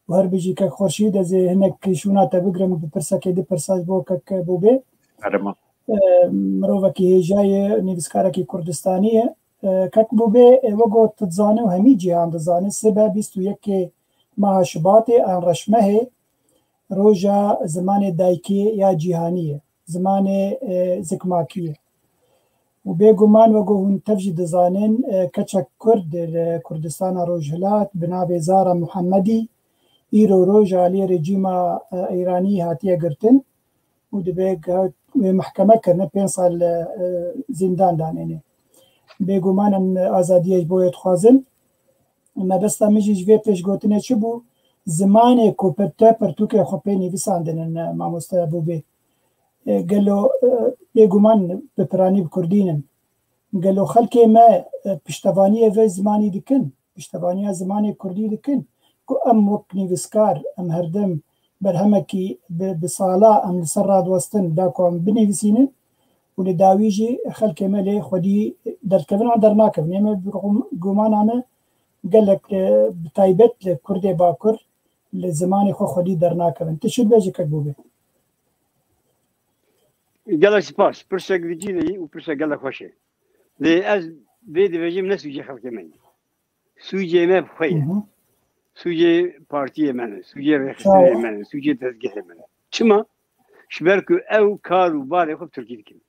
و هەر بژی کە خۆشی دەزێ هەنێک شووناتە بگرم بپرسەکێ دپرساش بۆ کەک بوو بێ مرۆڤێکی هێژایە نویسکارێکی کوردستانیە کەک بوو بێ ئێوە گۆ تزانێ و هەمی جیهان دەزانێت سبە 21 ماها شباتێ ئان ڕەشمەهێ روجا زمان دایکی یا جیهانیه زمان زکماکیه و بێگومان وەگۆ هون تەفژی دەزانن کەچە کورد کوردستان ڕۆژهەلات بناوێ زارە محەممەدی ئیرۆ ڕۆژە لێ رێجیمە ئەیرانی هاتیە گرتن و دەبێ محکەمەکردنە 5 ساڵ زیندان دانێنێ بێگومانم ئازادیەش بۆیە دخوازن مەبەستا مژیش vê pêşgotinê çi bû zimanê ku te pirtûkê xwe pê nivîsandinin mamoste bû bê gelo bêguman bi piranî bi kurdînin gelo xelkê me piştevaniyê vê zimanî dikin piştevaniya zimanê kurdî dikin ku em wek nivîskar em herdim berhemekî bi sala em li ser radwestin da ku em binivîsînin û li dawî jî xelkê me lê xwedî derdkevin an dernakevin ê me gumana me gelek bi taybet li Kurdê Bakur li zimanê xwe xwedî dernakevin tu çi dibêjî kek bû bê gelek spas pirsek dicîneyî û pirsek gelek xweş e lê ez vê dibêjim ne sûcê xelkê me sûcê me xwe ye sûcê partiyê me ne sûcê rêxistinê me ne sûcê tezgehê me ne çima ji ber ku ew kar û barê xwe bi Tirkî dikin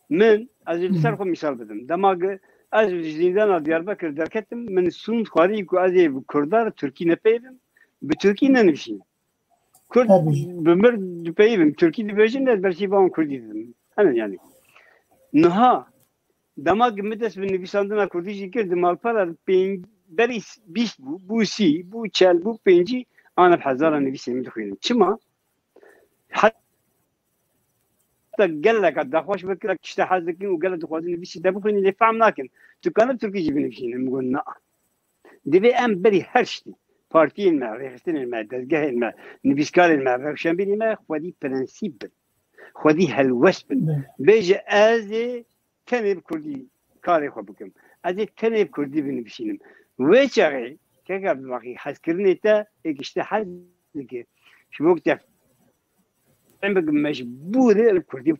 min ez ê li ser xwe mîsal bidim dema ez ji zîndana Diyarbakir derketim min sûnd xwarî ku ez ê bi Kurdar Tirkî nepeyivim bi Tirkî nenivîsînim Kurd bi mir dipeyivim Tirkî dibêjin ez berçî van Kurdî didim hene yani niha dema min dest bi nivîsandina Kurdî jî kir di malpera berî 20 bû bû sî bû çel bû pêncî an ev hezara nivîsê min dixwînim çima قال لك دخوش بكرك اشتحازك وقال تخوازين بيش دبخني اللي فهم لكن تكان تركي جبنا فينا نقول لا دبي ام بري هرشتي بارتي الماء ريختين الماء دزقه الماء نبيسكار الماء روشن بيني ما خودي برانسيب خودي هالوسب بيجي ازي تنب كردي كاري خو بكم ازي تنب كردي بنبشينم ويشغي كعب باقي حسكرني تا اشتحاز لك شو وقت مجبور الكردي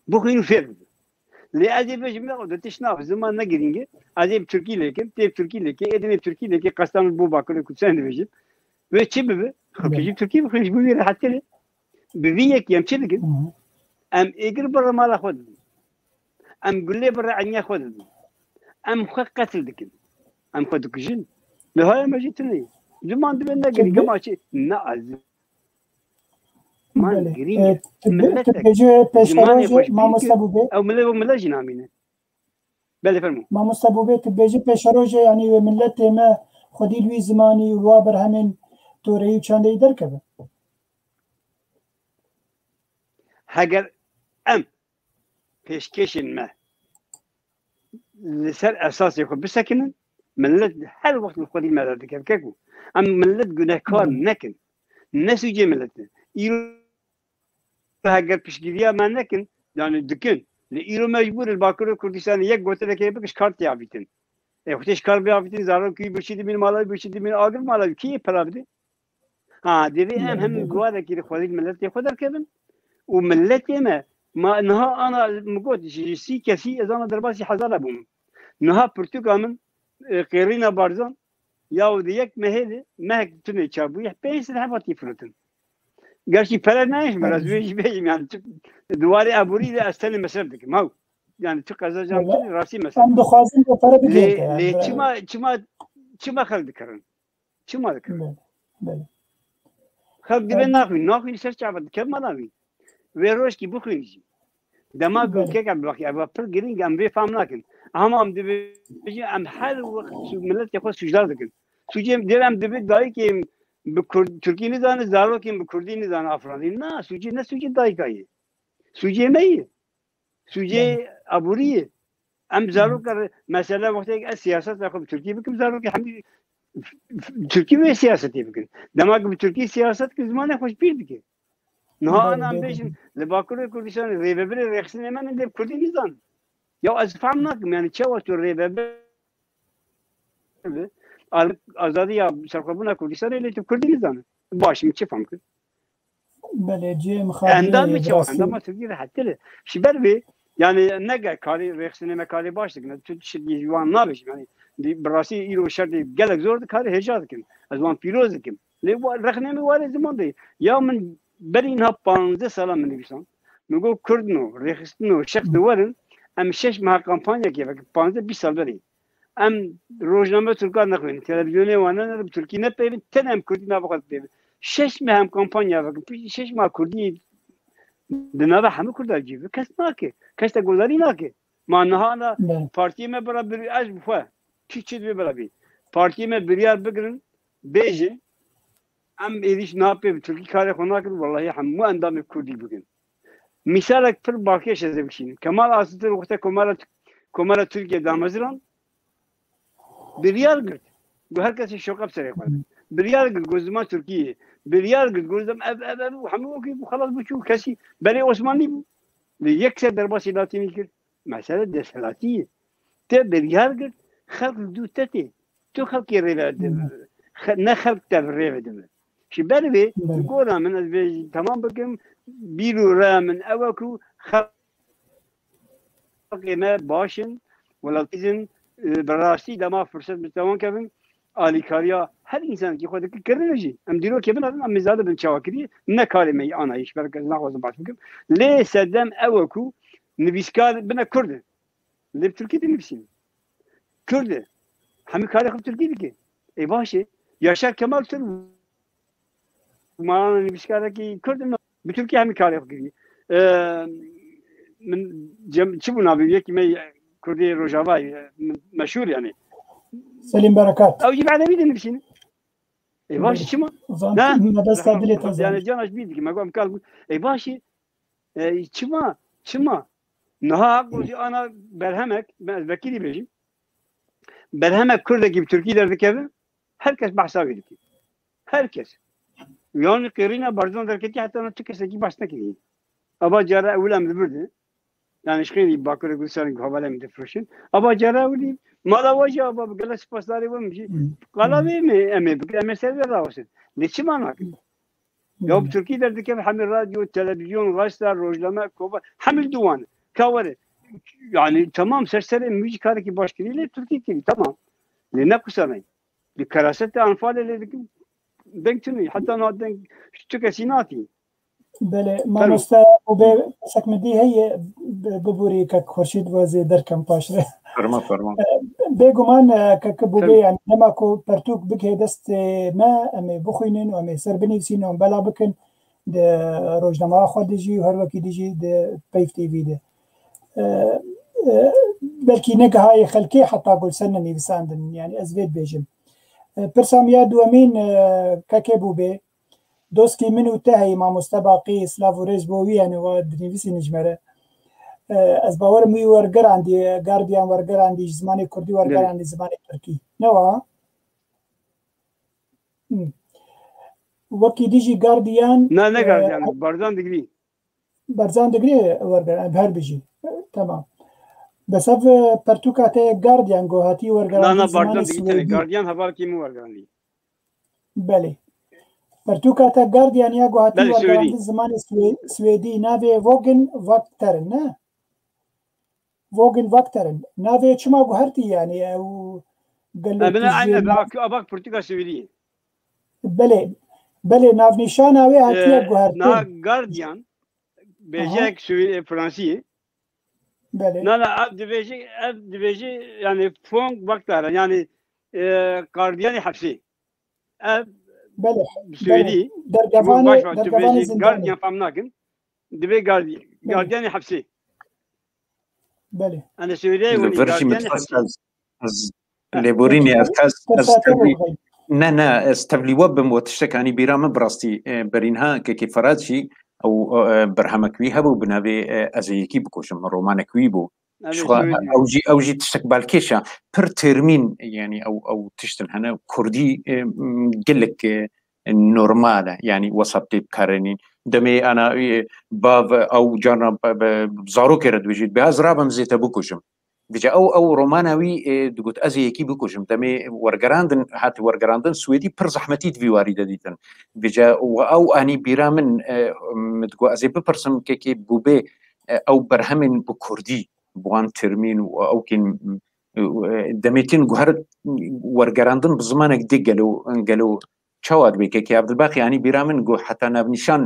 بخير فيرد لأجل باش ما تشناف زمان نقرينجي أجيب تركي لكم تيب تركي لكي إدني تركي لكي قسم بو باكل كل سنة بيجي وشبه خبيج تركي بخير بوير حتى لي ببيك يوم شلك أم إجر برا مال خود أم قلة برا عني خود أم خد قتل دكين أم خد كجين لهاي ما جيتني زمان دبنا نقري كم شيء نعز تبجي بشروج ما مستبوبه او ملا جنامينه بله فرمو ما مستبوبه تبجي بشروج يعني ملت ما خدي لوي زماني وابر همين توري چنده دركبه هاجر ام پیشکشن ما لسر اساس يكون بسكن ملت هر وقت الخدي ما دككو ام ملت گناهکار نکن نسوجه ملت هاجر پیشگیری ما نکن يعني دكن لإيرو مجبور الباكر كردستان يك قلت لك يبقى كارت يعبيتن وقتش كار بيعبيتن زارو كي بشيد من مالا بشيد من آجر مالا كي برابدي دبي هم جواره كي خالد ملت يخدر كذا وملت ما نها أنا مقول سي كسي إذا أنا درباسي حزارة بوم نها برتقال من قيرينا بارزان يا وديك مهله مهك تني شابوي بينس الحفاتي فلتن قالشي فلا نايش مرز ويش بيجي يعني دواري أبوري ده أستلم مسيرتك ما هو يعني تقصد جامد راسي مسيرتك عم دخوازين بفرق بيجي ليه شما خلد كرن شما ذكر خلد بين ناخوي سرچ عبد كم ما ناوي ويروش كي بخوينجي دماغ كيك عبد الواقع أبغى بر جرين جام بيفهم لكن هم دبي بيجي أم حال وقت ملت يخوض سجدار ذكر سوجي ديرم دبي داي كي بكرد تركي نزان زارو كي بكردي نزان أفراني نا سوجي نا سوجي داي كاي سوجي ماي سوجي أبوريه أم زارو كر مثلا وقت السياسة تأخذ تركي بكم زارو كي حمي تركي وين سياستي بكم دماغ بتركي سياسة كزمان خوش بير بكم نها أنا بيجن لباكر كردستان ريبابر ريخسني ما ندب كردي نزان يا أزفهم ناكم يعني شو أشتر ريبابر آزادی یا سرخوابون کردستان اللي تكردي نزان باش مش فهم كده بله جي مخاطر عندما تشوف عندما تقدر حتى شبر بي يعني نجا كاري ريخسني ما كاري باش لكن تشدي جوان نابش يعني براسي يرو شرط جالك زور كاري هجاد كم ازوان بيروز كم لي رخني ولا زمان دي يا من برينها 15 سال من نبيسان نقول كردنو ريخسنو شخص ورن ام شش مع كامبانيا كيف 15 20 سال بري ام روزنامه ترکان نخوین تلویزیونی وانه نه ترکی نه پیوین تنم کردی نباید پیوین شش ماه هم کمپانیا و شش ماه کردی دنیا همه کرد عجیبه کس ناکه کس تقولاری ناکه ما نهانا پارتی ما برا بری از بخواه چی دوی برا بی پارتی ما بریار بگرن بیجه ام ایدیش ناپه ترکی کاری خونه کرد والله همه اندام کردی بگن مثال پر باقیش از بکشین کمال آسیتر وقت کمال ترکیه دامزران بريال قلت وهركز الشوكة بسرعة بريال قلت جوزمان تركيا بريال قلت جوزم أب وحموكي وخلاص بشوف كسي بري عثماني ليكسر درباسي لاتيني كر مسألة دسلاتية بريال قلت خلق دو تتي تو خلق الريفة نخلق تفريفة دم شبالي بي يقول من تمام بكم بيرو را من أوكو خلق ما باشن ولا تيزن براستی دما فرصت بتوان کردن آلیکاریا هر انسان که خودی کرده نجی ام دیرو که بنا ام مزاده بن چاکری نکاری می آن ایش برکت نخواست باش بکم لی سدم اوکو نویسکار بنا کرده لی ترکی دی نویسیم کرده همه کاری خود ترکی دیگه ای باشه یاشار کمال تر ما نویسکاره کی کرده به ترکی همه کاری خود کردی من چه بنابی یکی می كردي روجافاي مشهور يعني سليم بركات او يجيب على بيد نفسي اي باشي شما لا بس قابلت يعني جانش بيدك ما قام قال اي باشي çima naha goji ana berhemek ben vekili bejim berhemek Kurdaki bir Türkiye derdikeve herkes bahsa verir ki herkes yani kırına barzan derketi hatta çıkırsa ki başta ki aba cara ulam birdi yani şkili bakır gülsarın havale mi defroşun aba cara ulim malavaja aba gala spasları var mı qalave mi eme mesele ravsın ne çima ya Türkiye derdikeve hamil radyo televizyon gazeteler rojlama kova hamil duvan kavare yani tamam serseri müzik hareki başkiriyle Türkiye gibi tamam ne kusanay bir karaset anfal eledik denkçini hatta no denk tükesinati بله مامۆستا بێ سەکمەدی هەیە ببووری کە خورشید وەزێ دەرکەم پاشرێ بێگومان کە بوو بێ نەما کۆ پەرتوک بکێ دەستێ مە ئەمێ بخوێنن و ئەمێ سەر بنویسینەوە بەلا بکەن ڕۆژنەما خوا دژی و هەروەکی دژی پەیف تیڤی دێ بەلکی نەگەهای خەلکێ حتا گولسەر نەنویساندن یانی ئەس بێت بێژم پرسام یا دووەمین کەکێ بوو بێ دوستی من و ته مامۆستا باقی سلااف و ڕێز بۆ ویانەوە دنیویسی نژمەرە ئەس باوەرم وی وەرگەراندی گاردیان وەرگەراندی زمانی کوردی وەرگەراندی زمانی تورکی نەوە وەکی دیژی گاردیان بەرزان دەگرێ وەرگەران هەر بژی تەمام بەسەف پەرتوکاتەیە گاردیان گۆهاتی وەرگەراندیان هەواڵکی وەرگەراندی بەێ پەرتوکاتە گاردیان یا گوهاتی وەرگەراندن زمانی سوێدی ناوێ ڤۆگن ڤاکتەرن نه ڤۆگن ڤاکتەرن ناوێ چما گوهەرتی یانی ئەو پرتوکا سوێدی بەێ ناونیشان ناوێ هاتیە گوهەرتی گاردیان بێژەیەک فرانسیە دبێژی yani فۆنگ ڤاکتەرە yani گاردیانی حەبسی سوێدی گاردیان فام ناکن دەبێ گاردیانی حەبسی ئەنە سوێدی لێبورینی نه ئەستەبلیوە بم بۆ تشتەکانی بیرامە بڕاستی بەرینها کەکی فەرادشی ئەو بەرهەمەکوی هەبوو بنابێ ئەزەیەکی بکوشم ڕۆمانەکوی بوو ئەوژی تشتێک بالکێشە پر ترمین ینی ئەو تشتن هەنە کوردی gelek normale yani wasap tip karenin deme ana bav او جانا zarok era dvejit baz rabam zeta bukuşum dije او romanawi dugot aziyeki bukuşum deme wargarandın hat wargarandın Suedi per zahmeti dviwari deditin dije او ani biramin mtgo azib person keki bube او berhamin bu kurdi buan termin او kin demetin guhar wargarandın bu zamanek digelo چاواد بی که عبدالباقی یعنی بیرامن گو حتی نبنیشان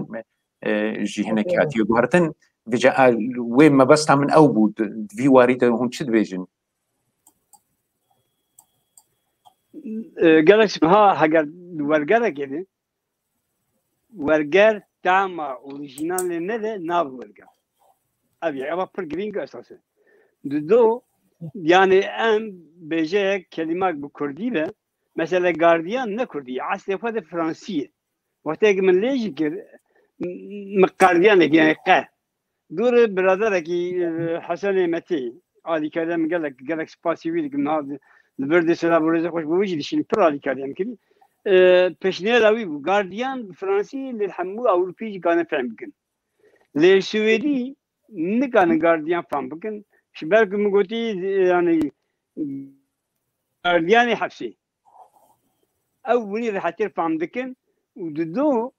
جیهنه کاتی و گوهرتن ویجا وی مبست همون او بود وی وارید هون چید بیجن گلکس ها اگر ورگره گیده ورگر داما اوریجینال نده ناب ورگر اوی اما پر گرینگ اساسه دو yani em beje kelimek bu Kurdi ve mesela gardiyan ne Kurdi? Asli fade Fransiye. Vakti min lejik gardiyan yani qe. Dur birader ki Hasan Meti Ali Kadem gelek spasiyelik min Verde sera buraya hoş bu vecdi şimdi per Ali Kadem ki peşine davi bu gardiyan Fransiye lil hamu Avrupi kana fahmkin. Le Suedi ne kana gardiyan fahmkin. Şimdi belki mugoti yani gardiyani hapsi. أولي راح ترفع مدكن ودو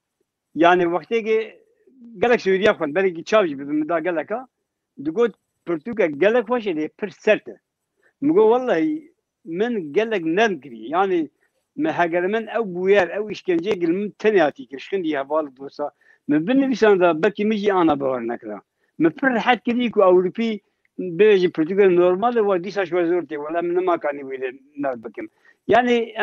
يعني وقتها قالك سوريا خن بالك تشاوج بالمدا قالك دقول برتوكا قالك واش اللي برسلته مقول والله من قالك ننقري يعني ما هاجر من أو بوير أو إشكنجي قل من تنياتي كشكن دي هبال بوسا من بني بيسان ذا بكي مجي أنا بورنا كذا من بر حد كذيكو أوروبي بيجي برتوكا نورمال ودي ساش وزورتي ولا من ما كان يبي نربكم يعني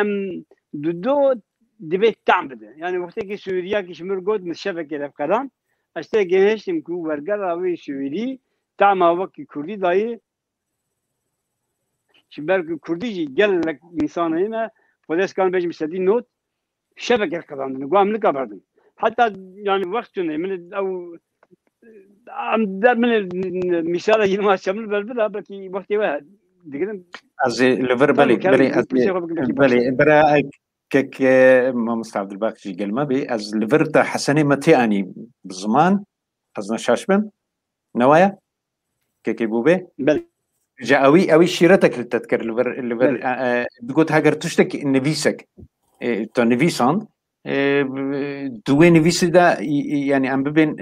دو دبيت تعمده يعني وقتی که سوریه که شمر گود مشابه کرد کردن اشته گنهشتیم که ورگر آوی سوری تعم وقتی کردی دایی شبر کردی جی گل انسانه ما پلیس کان بچم سدی نوت شبه کرد کردن نگاه من کبردم حتی yani وقت نه من او من مثال يلمع شامل بالبلا بكي وقت واحد دقيقة از لور بلی برای که ما مستعد الباقی جیل ما بی از لور تا حسنی متیانی بزمان از نشاش بم نوایا که بوبه بله جاوی اوی شیرتك للتذكر لور بقول هاجر تشتك نفيسك تو نفيسان دوی نویسی دا یعنی ام ببین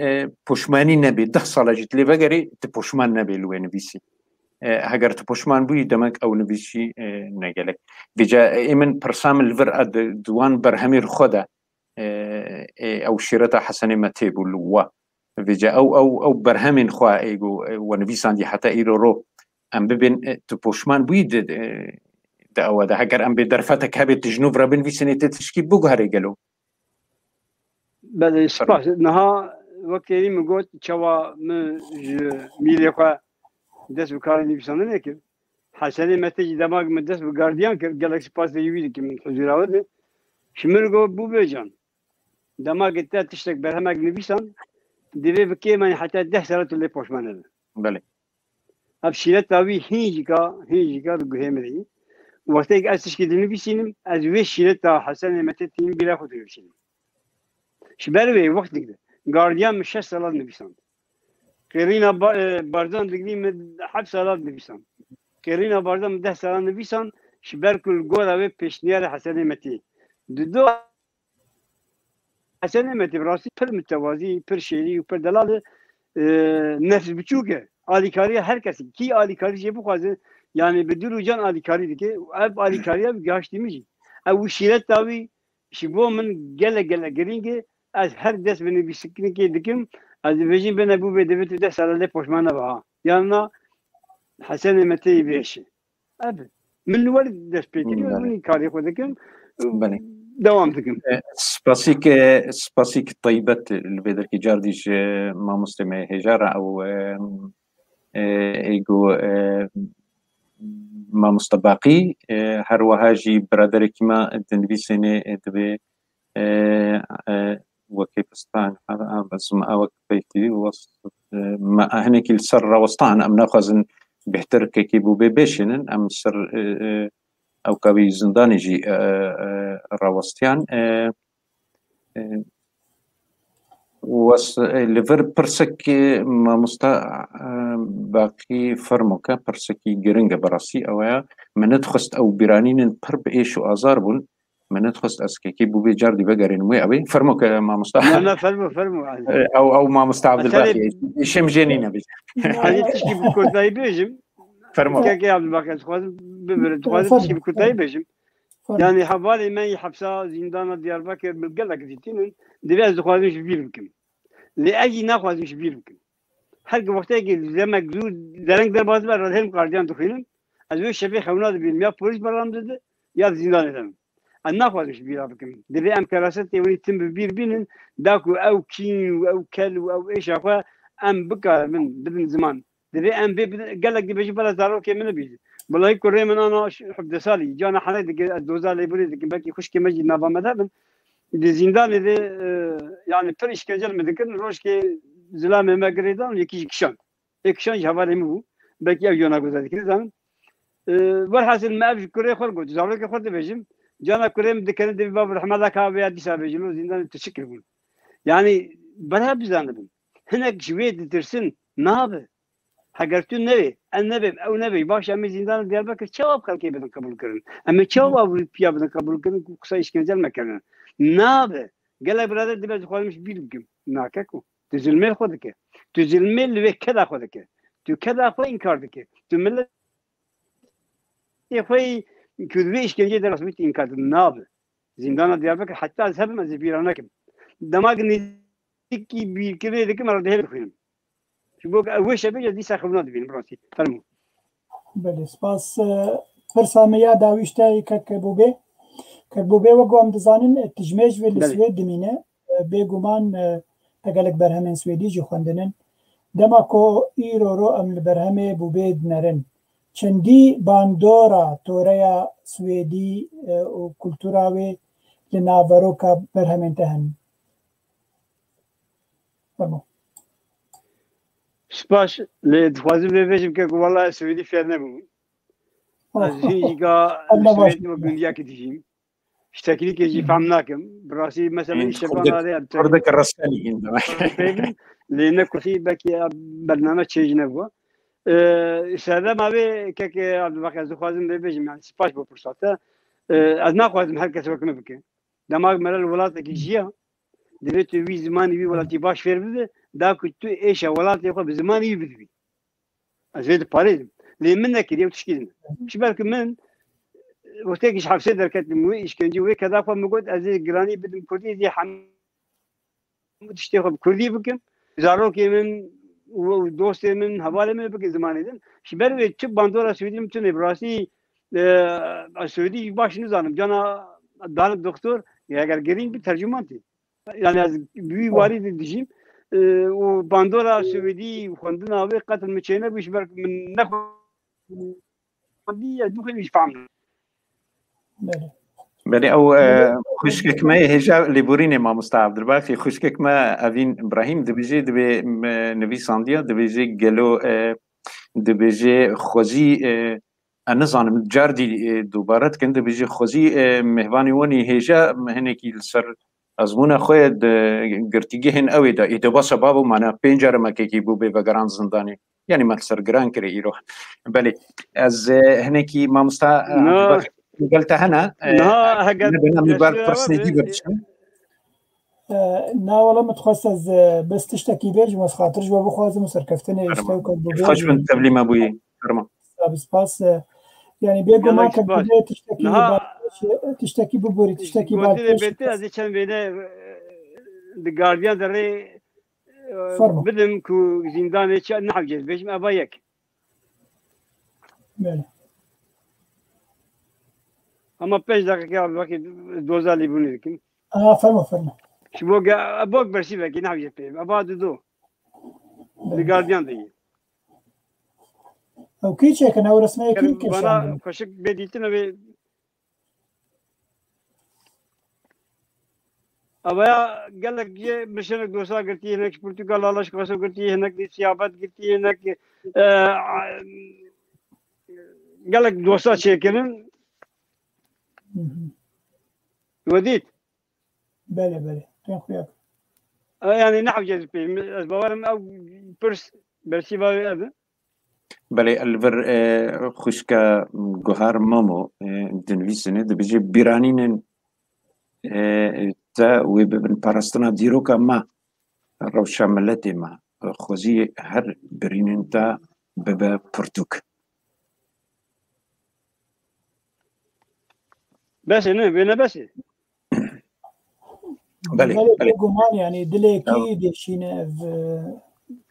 پشمانی نبی 10 سال جت لی بگری تپشمان نبی لوی نویسی هاگر تپشمان بوی دمک او نویسی نگلک بیجا ایمن پرسام الور اد دوان برهمیر خدا او شیرتا حسنی متیبو لوا بیجا او برهمین خوا ایگو و نویسان دی حتی ایرو رو ام ببین تپشمان بوی دا او دا هاگر ام بدرفتك هبه تجنوب رابن في سنه تشكي بوغاري قالوا بله سپاس نها وقتی میگوید چوا میلیکا دست به کار نویسنده نکرد حسنی متیج دماغ من دست به گاردیان کرد گلکسی پاس دیویدی که من حضور آورده شمر گو بو بیجان دماغ تا تشتک برهمک نویسان دیوی بکی من حتی 10 سالت لی پشمانه بله اب شیرت تاوی هیچی کا گوه میری وقتی که از تشکیل نویسینم از وی شیرت تا حسنی متیج تیم بیرا خود نویسینم شبروي وقت كده جارديان مش 6 سالات نبيسان كيرينا باردان دقني من حب سالات نبيسان كيرينا باردان 10 سالات نبيسان شبر كل جولا وي بيشنيار حسن متي دو حسن متي براسي پر متوازي پر شيري وپر دلال نفس بچوكه آلیکاری هر کسی کی آلیکاری چه بخوازه یعنی بدون جان آلیکاری دیگه اب آلیکاری اب گاشتی میشی او شیرت تاوی شبو من گله گرینگه از هر دست بنویسکنی که دکم از ویژین بنا بو بدویت 10 ساله پشمانه با یعنی حسن متی بیشه اب من ورد دست پیکری و من کاری خود دکم دوام دکم سپاسیک طیبت البدر کی جاردیش ما مسلم هجاره او ایگو ما مستباقی هر وهاجی برادر کی ما دنویسنه دبی وكيفستان هذا بس ما وكيفتي وسط ما هناك السر وسطان ام ناخذ بيحتر كيبو بيبيشن ام سر او كبي زندان جي راوستيان وس ليفر برسك ما مستا باقي فرموكا برسكي جرينجا براسي او من تخست او بيرانين برب ايش وازاربون من تخص اسكي بو بيجاردي بقرين مي ابي فرموك ما مستعد لا فرمو او ما مستعد الباقي شم جنينه بي هذه تشكي بكوتاي بيجم فرمو كي عبد الباقي تخواز ببرد تخواز تشكي بكوتاي بيجم يعني حوالي ما حبسه زندان دياربكر بالقلق ديتين دبي تخوازش بيركم لاي ناخذش بيركم هل وقتها لما جود درنگ در باز بر هم قاردیان دخینن از وی شبیه خوناد بیم یا پلیس برام داده یا زندان ادم أنا خواهش بيرا بكم دبي أم كراستي وني تم ببير بينن داكو أو كين أو كل أو إيش أخوة أم بكا من بدن زمان دبي أم قال لك دبي جبلا زارو كي من بيجي والله يكون من أنا حب دسالي جانا حنا دق الدوزال يبولي دق باقي خوش كي مجد نظام مذهب دي زندان دي يعني فريش كنجل مذكر روش كي زلام ما قريدان يكيش كشان جوالي مو باقي أو جانا جوزال كذا زمان والحاصل ما أبي كوري خلقو زارو كي خلد بيجم جانا كريم دكان دبي باب الرحمة الله كابي أدي سابجلو زندان تشكرون يعني بلا بزانبن هناك شوية ترسن نابه حقرتون نبي النبي أو نبي باش أمي زندان ديالبكر شواب خلقي بدن قبول كرن أما شواب بيا بدن قبول كرن قصة إشكال مكان نابه قال برادر دبي خالد مش بيلكم ناككو تزلمي خودك تزلمي اللي كذا خودك تو كذا خو إنكار دك تو ملة يخوي كذبي إشكالية درس بيت إنكار الناب زندان ديالبكر حتى أذهب ما زبيرانكم دماغ نيكي بيركبه ذيك مرة ده بخيرهم شو بقول أول شيء بيجي دي ساخبنا دبين براسي فرمو بله سپاس پرسامیا داویشتای ککبوبه و گوام دزانن تجمعش و لسوید دمینه بگومان تگلک برهمن سویدی جو خوندنن دما کو ایرو رو ام برهمه بوبه نرن چندی باندورا توریا سویدی و کلتوراوی لناورو کا برهمن تهن فرمو سپاس لدخوازم ببیشم که والله سویدی فعل نبود از هیچ جا سویدی و گندیا کدیشیم اشتكي لك يجي فهمناكم براسي مثلا الشباب هذا خردك الرسالي عندما لان كرسي باكي برنامج شيء نبوه هذا ما بي كك عبد الباقي زخوازم بيجي يعني سباش بفرصته ادنا خوازم هر كسر كنا بك دماغ ملل ولات كيجيا دبيت وي زماني وي ولاتي باش فير بده دا كنت ايش ولات يخو بزماني بدوي ازيد باريز لي منك دي وتشكيلنا ايش بالك من وقتك ايش حبسه دركت مو ايش كان جوي كذا فمقعد ازي جراني بدم كردي دي حم تشتغل كردي بكم زاروكي من ودوستي من حواله من بك زمانه دين شبر تشب باندورا سويدي متن براسي سويدي باش نزانم جانا دار الدكتور يا اگر گرين بترجمانتي يعني از بي وارد ديجيم وباندورا سويدي خوندنا وي قتل مچينه بيش برك من نخو دي دوخ مش فاهم بله او خوشکک ما هجا لیبورین ما مستعب درباقی خوشکک ما اوین ابراهیم دبیجی دبی نویساندیا دبیجی گلو دبیجی خوزی انزانم جاردی دوبارت کن دبیجی خوزی مهوانی ونی هجا مهنکی سر ازمونا خوید گرتیگی هن اوی دا ایتوبا سبابو مانا پینجار مکیکی بو بی وگران زندانی یعنی مال سر گران کری ایرو بله از هنکی ما مستعب قلت هنا بدنا نبارك فرصة دي برشا نا والله متخصص بس تشتكي بيج مس خاطر جو بخوازم سركفتني اشتوك خوش من قبل ما ابوي فرما سباس يعني بيجو ما كان تشتكي ببوري تشتكي بعد بيتي هذه كان بينا الجارديان دري بدم كو زندان نحجز بيش ما بايك اما 5 دقيقة الوقت دوزا لي بوني لكن فرما شو ابوك برشي بك نحجز بيه اباد دو الجارديان دي او كيتش كان او رسمي كيتش انا خشك بديتنا ب ابا قال لك مشانك دوسا قلتي هناك برتغال الله شكرا قلتي هناك دي سيابات قلتي هناك قال لك دوسا شيكن وديت بله كان خوياك يعني نحجز بيه اسبوعين او برس برشي هذا بله الور خوشکا گوهر مامو دنویسنه دبیجی بیرانین تا و ببن پارستنا دیروکا ما روشا ملتی ما خوزی هر برینن تا ببا پرتوک بس نه بينا بس بله جمان يعني دليكي ديشينا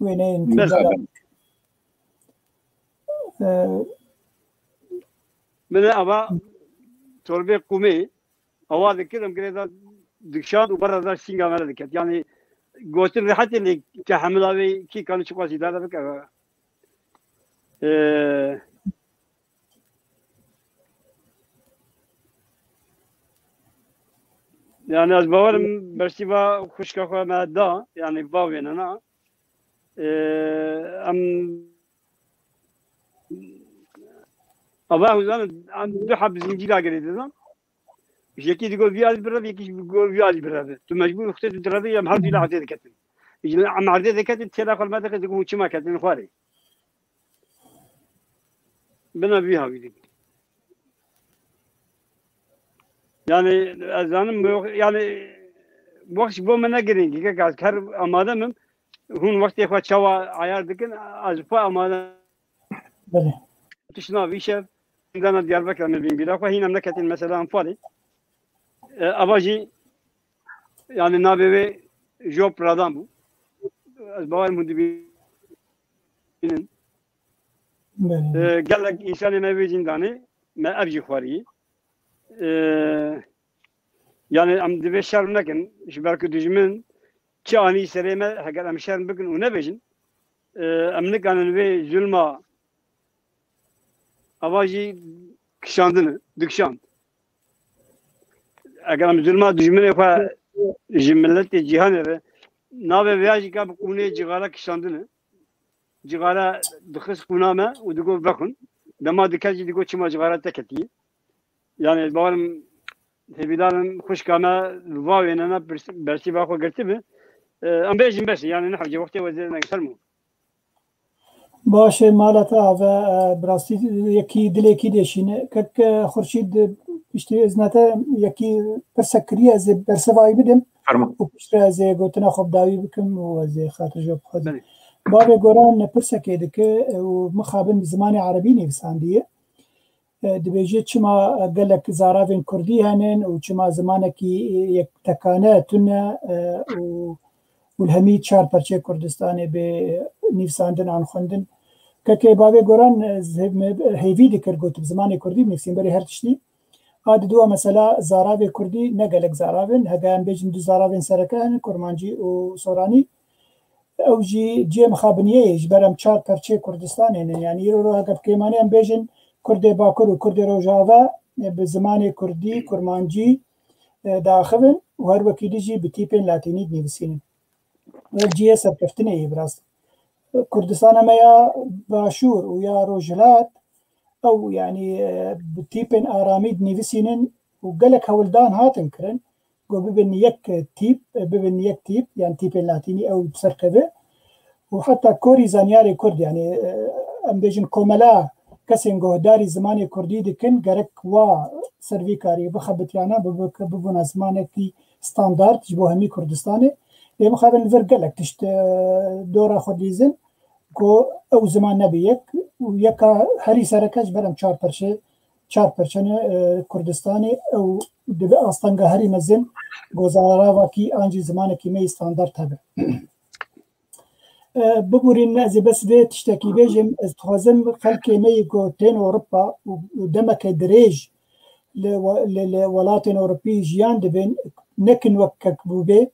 وينين من أبا تربية قومي أواد كده مقريدا دكشان وبرا دا سينغا مالا دكت يعني قوتين رحتي اللي كحملاوي كي كانوا شو قاسي دادا بك يعني از باورم برشی با خوشکا خواه مادا يعني باوين أنا أبا هزان عن دو حب زنجيلا قريت هذا يكي تقول فياج برا يكي تقول فياج برا تو مجبور اختار ترى يا محل لا عدد كتن يجي عم عدد كتن تلا خل ما دخل تقول شو ما كتن خواري بنا بيها بيدي يعني أزانم يعني وقت بو منا قرين كي كاس كار أمادة من هون وقت يخوة شوا عيار دكن أزفا أمادة تشنا بيشة عندنا دياربكر من بين بيلاك وهنا ملكتين مثلا أنفالي أباجي يعني نابي جوب رادامو أسبوع المدبين قال لك إنسان ما بيجين داني ما أبجي خواري يعني عم دبي شرم لكن شبارك دجمن كأني سريمة هقول أم شرم بكن ونبيجن أملك أنا نبي ظلمة أواجي كشاندنا دكشان أقول أم ظلمة دجمن يخوا جملة الجهان نابي بياجي كاب كوني جغالة كشاندنا جغارة دخس قنامة ودقو بخن دما دكاجي دقو چما جغارة تكتي يعني البارم هبيدارم خوش كاما الواوي أنا برسي باخو قرتبه أم بيجم بس يعني نحوجي وقتي وزيرنا يسلمو باشه مالتا و براستی یکی دلکی دشینه که خورشید پشتی ازنته یکی پرسکری از برسوایی بدم و پشتی از گوتنا خوب داوی بکم و از خاطر جواب خود باب گوران پرسکه دکه و مخابن زمان عربی نویساندیه دبیجه چما گلک زاراوین کردی هنن و چما زمانکی یک تکانه تونه و الهمی 4 پرچه کردستانه به نویساندن آن خوندن که بابه گوران هیوی دکر گوت زمان کردی نویسین بری هر تشتی آد دو مثلا زاراو کردی نگلک زاراوین هگان بیجن دو زاراوین سرکان کرمانجی و سورانی او جی مخابنیه جبرم 4 پرچه کردستانه یعنی رو هگب کیمانی هم بیجن کرد باکر و کرد روجاوا به زمان کردی کرمانجی داخلن و هر وکی دیجی به تیپین لاتینی نویسین جیه سرکفتنه براست کردستان ما یا باشور و یا روجلات او يعني بتيبن آراميد نيفسينن وقالك هولدان هاتن كرن قو ببن يك تيب يعني تيب اللاتيني او بسركبه وحتى كوري زانياري كرد يعني ام بيجن كوملا كسين داري زماني كردي دكن قرك وا سرفي كاري بخبت يعني ببنا زمانكي ستاندارد جبو همي كردستاني دي مخابن فرقلك تشت دورا خود ليزن کو او زمان نبیک و یکا هری سرکش برم 4 پرچه کردستانی او دبی آستانگا هری مزن گوزارا وکی آنجی زمان کی می استاندارد هبه ببورین از بس به تشتکی بیجم از تخوازم خلقی می گوتین اوروبا و دمک دریج لولاتین اوروبی جیان دبین نکن وکک بوبه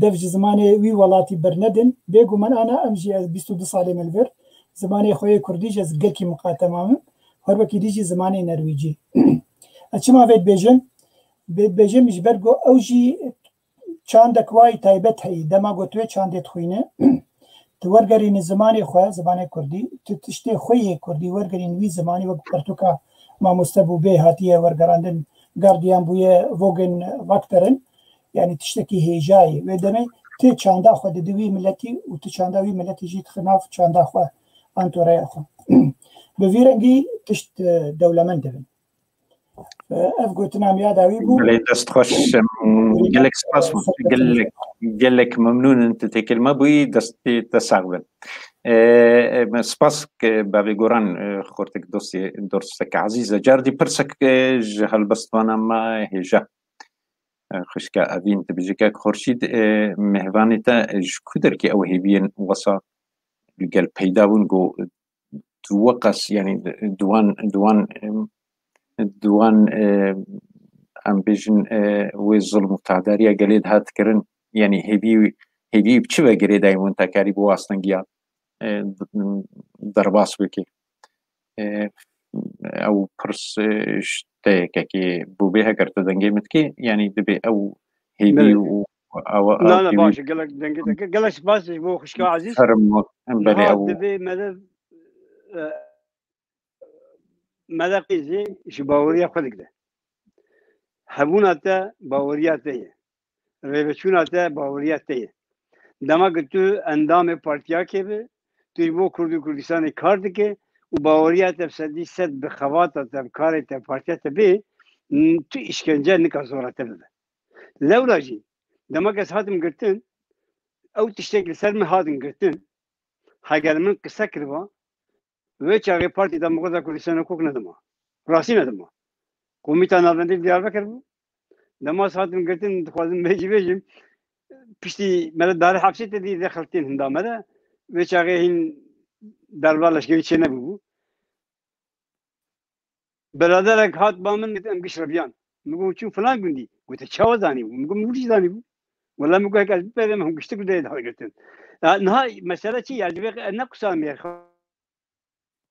دفج زمانه وی ولاتی برندن بگو من انا امجی از 22 ساله ملور زمانه خوی کردیج از گلکی مقاتمام هر وکی دیجی زمانه نرویجی اچما وید بیجم جبرگو اوجی چاندک وای تایبت هی دما گوتوی چاندت خوینه تو ورگرین زمانه خواه زمانه کردی تو تشتی خوی کردی ورگرین وی زمانه وقت پرتوکا ما مستبو به هاتیه ورگراندن گاردیان بویه وگن وقترن يعني تشتكي هيجاي ودمي تي چاندا خو دوي ملتي و تي چاندا وي ملتي جيت خناف چاندا خو انتو راي خو بفيرنجي تشت دولمن دبن اف قلتنا مياداوي بو بلي دست خوش قالك سباس قالك ممنون انت تكلمه بوي دست تساغبن سباس بابي قران خورتك دوسي درستك عزيزة جاردي برسك جهل بستوانا ما هيجا خشكا أبين تبجيكا خورشيد مهوانتا جكودر كي أو هيبين وصا قال بيداون جو توقس يعني دوان أمبيجن وظلم تعداريا قليد هات كرن يعني هيبي بچوا قريد أي منتكاري بواسطنجيا درباس بكي أو برس كي بوبيها قرت دنجي متكي يعني دبي او هيبي او لا باش قالك دنجي قالك باش بو خشكا عزيز فرم بلي او دبي ماذا قيزي شباوريا خلق ده حبوناتا باورياتيه ريبشوناتا باورياتيه دما قلتو اندام بارتيا كيبه تيبو كردستان كاردكه و باوريات بسدي سد بخواطه تبكاري تبارتيات بي تو işkence nikazorate bebe. Levraji demek es hadim girtin او tiştekli sermi hadin girtin hagelmin kısa kirva ve çare parti da mugaza Kürdistan'a koknadıma. Rasi nedima. Komitan avrendi Diyarbakır bu. Demek hadim girtin tıkvazım mecibecim pişti mele dar hapsi dedi de khaltin hindamada ve çare hin darbarlaş gibi çene bu. برادرك هات بامن نتم قشربيان نقول شو فلان قندي قلت تشاو زاني نقول مش زاني ولا نقول هيك البلد ما هم قشتك ده قلت نهاي مسألة شيء يعني نقص أمي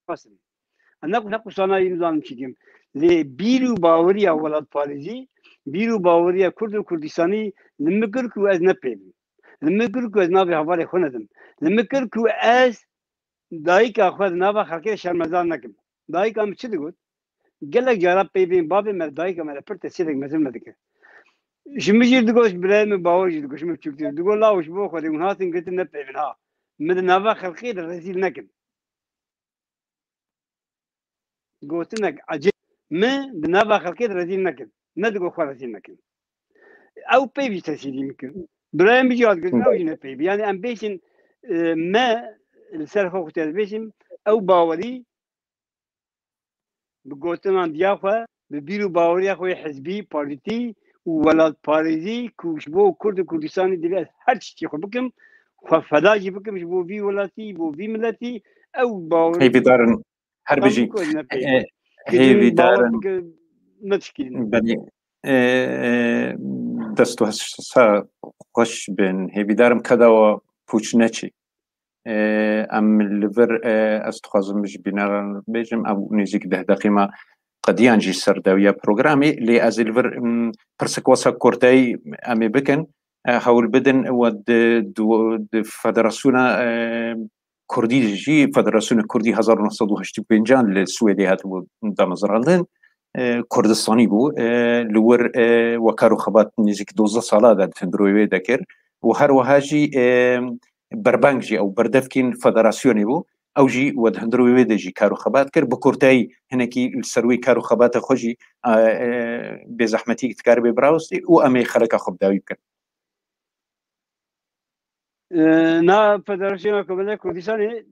خاصني نقص أنا ينزل مشيكم لبيرو باوريا ولا باريزي بيرو باوريا كرد كردستاني لما كركو از نبيم لما كركو از نبي حوالي خندم لما كركو از دایکا خود نابا خلکی شرمزار نکم دایکا چی دگوت گلک جراب پیبین بابی مر دایکا مر پرت سیدک مثل مدکه şimdi girdi goş bireyim bağır girdi goş mu çıktı diyor la hoş bu kadar unhatın gittin ne pevin ha med nava khalqi rezil nakim قلتلك عجيب ما بنابا خلقيت رزين نكن ندقو خوا رزين نكن او بيبي تسيدي يمكن برايم بيجي قلت او جينا بيبي يعني ام بيشن ما السالفه وقت بيشن او باوري بقولتنا دياخوا ببيرو باوري اخوي حزبي بارتي وولاد باريزي كوشبو كرد كردستاني دلال هر شيء خو بكم فداجي بكم بو في ولاتي بو في ملتي او باوري هي بدارن هر بيجي هي بدارن بني دستو هسا خوش بن هي بدارم كذا و بوچنچي ام ليفر استخازم مش بنار بيجم او نيزيك ده دقيقه قديان جي سرداوية بروغرامي لي ازلفر برسكوسا كورتاي امي بكن حول بدن ود فدراسيونا كردي جي فدراسيون كردي 1985 للسويدي هاتو دامزراندن كردستاني بو لور وكارو خبات نزيك 12 سالا دا تندروي دكر وهر وهاجي بربانجي او بردفكين فدراسيوني بو او جي ود هندروي دجي كارو خبات كر بكورتاي هناكي السروي كارو خبات خوجي بزحمتي تكار ببراوستي وامي خلق خب داوي كر نا فدراسيون كوبلا كردستاني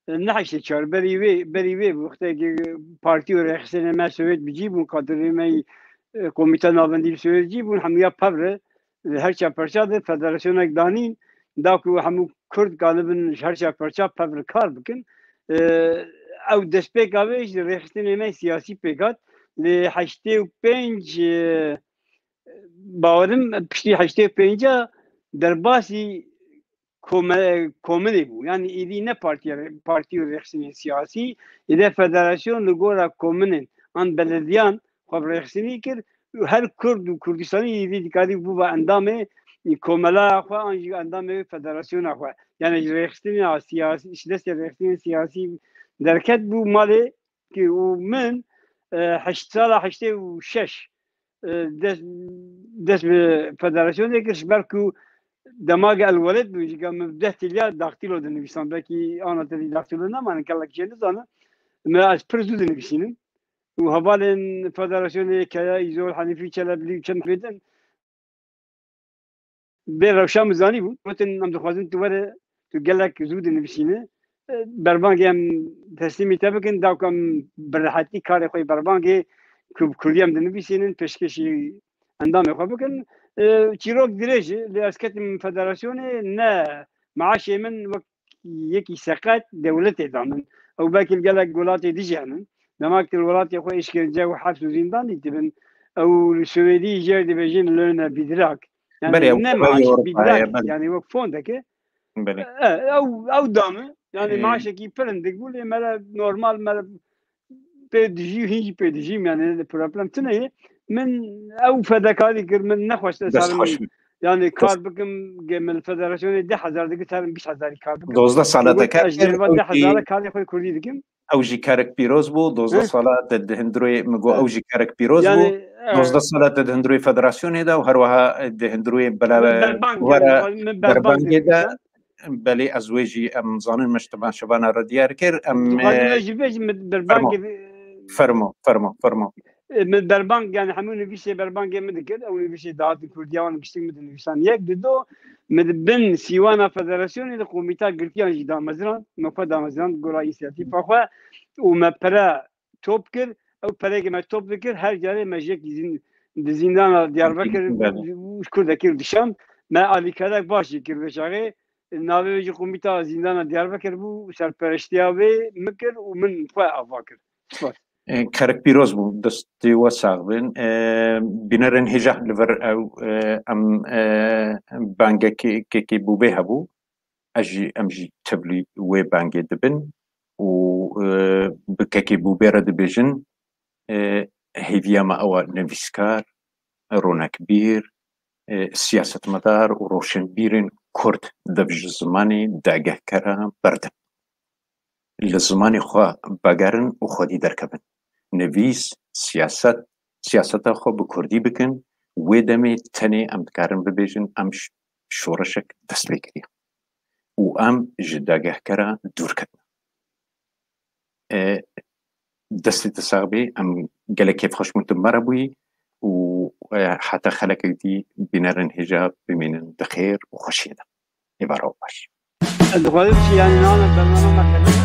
نحش تشار بريوي وقتي بارتي ورخصنا ما سويت بجيبون قدر ما كوميتا نافندي سويت جيبون حميا بابر هر شي برشاد فدراسيون دانين داكو همو كرد غالبا هر شي برشاد بابر كار بكن او دسبيك اويش رخصنا ما سياسي بيغات ل 85 باورم بشتي 85 درباسي کومنی بود یعنی ایدی نه پارتی رخصنی سیاسی ایده فدراسیون لگورا کومنن آن بلدیان خب رخصنی کرد هر کرد و کردستانی ایدی دیکاری بود با اندام کوملا خو آنجی اندام فدراسیون خو یعنی رخصنی سیاسی شدت رخصنی سیاسی درکت بود ماله که من 8 سال 86 دست به فدراسیون دیگرش برکو دماغ الولد بيجي كان مبدأ تليا داخلو دنيسان بكي أنا تري داخلو نما أنا كلا كشيء نزانه ما أسبرزو دنيسينن وهبالن فدراسيون كيا يزول حنيفي كلا بلي كم فيدن بيروشام زاني بو وتن أم دخوازن توره تقلك زود دنيسينه بربانجي أم تسليمي تبكن داكم برحتي كاره خوي بربانجي كليام دنيسينن بشكشي عندهم يخبكن چیروک درجه لیاسکت من فدراسیونه نه معاشی من وقت یکی سقط دولت دامن او باقی الجلك ولات دیجانن نماک الولات يخوي إشكالجا وحبس وزندان يتبن او السويدي جرد بيجين لنا بدراك يعني نه معاش بدراك يعني وقفون دكه او دامه يعني معاشك يبرندك بقول ملا نورمال ملا بيدجي هيجي بيدجي يعني البروبلم تنهي من او فداكاري كر من نخوش يعني كار بكم من الفدراسيون 10000 دقيقه تاع 20000 كار بكم 12 ساعه دكار 10000 كار يخوي كردي دكم اوجي كارك بيروز بو 12 ساعه ضد هندروي مغو اوجي كارك بيروز بو 12 ساعه ضد هندروي فدراسيون هذا وهروها ضد هندروي بلا بربانج ده بلي ازواجي ام زانن مجتمع شبان الرديار كير ام فرمو من بربانج يعني حمون بيشي بربانج مدكر او بيشي دعات كرديان بيشي مدن نيسان يك دو من بن سيوانا فدراسيون القوميتا قلتيان جدا مزران مفدا مزران قراي سياسي فخوا وما برا توبكر او برا ما توبكر هر جاري ماجيك زندان دياربكر وش كردكير دشام ما علي كذاك باشي كردشاغي ناوي قوميتا زندان دياربكر بو سرپرشتياوي مكر ومن فا افاكر كارك بيروز بو دستي وساغبن بنرن هجا لفر او ام بانجا كي بو بها بو اجي امجي تبلي وي بانجا دبن و بكاكي بو بيرا دبيجن هيفيا ما او نفيسكار رونا كبير سياسة مدار وروشن بيرن كرد دبج زماني داقه كرا برد لزمانی خوا بگرن و خودی درکبن نویس سیاست خوا بکردی بکن و دمی تنی ام دکارن ببیجن ام شورشک دست بکریا و ام جداگه کرا دور کردن دستی تساقبی ام گله کیف خوش متمره بوی و حتی خلق دی بینرن هجاب بمینن دخیر و خوشیده عبارة باش الدخول في يعني نعمل برنامج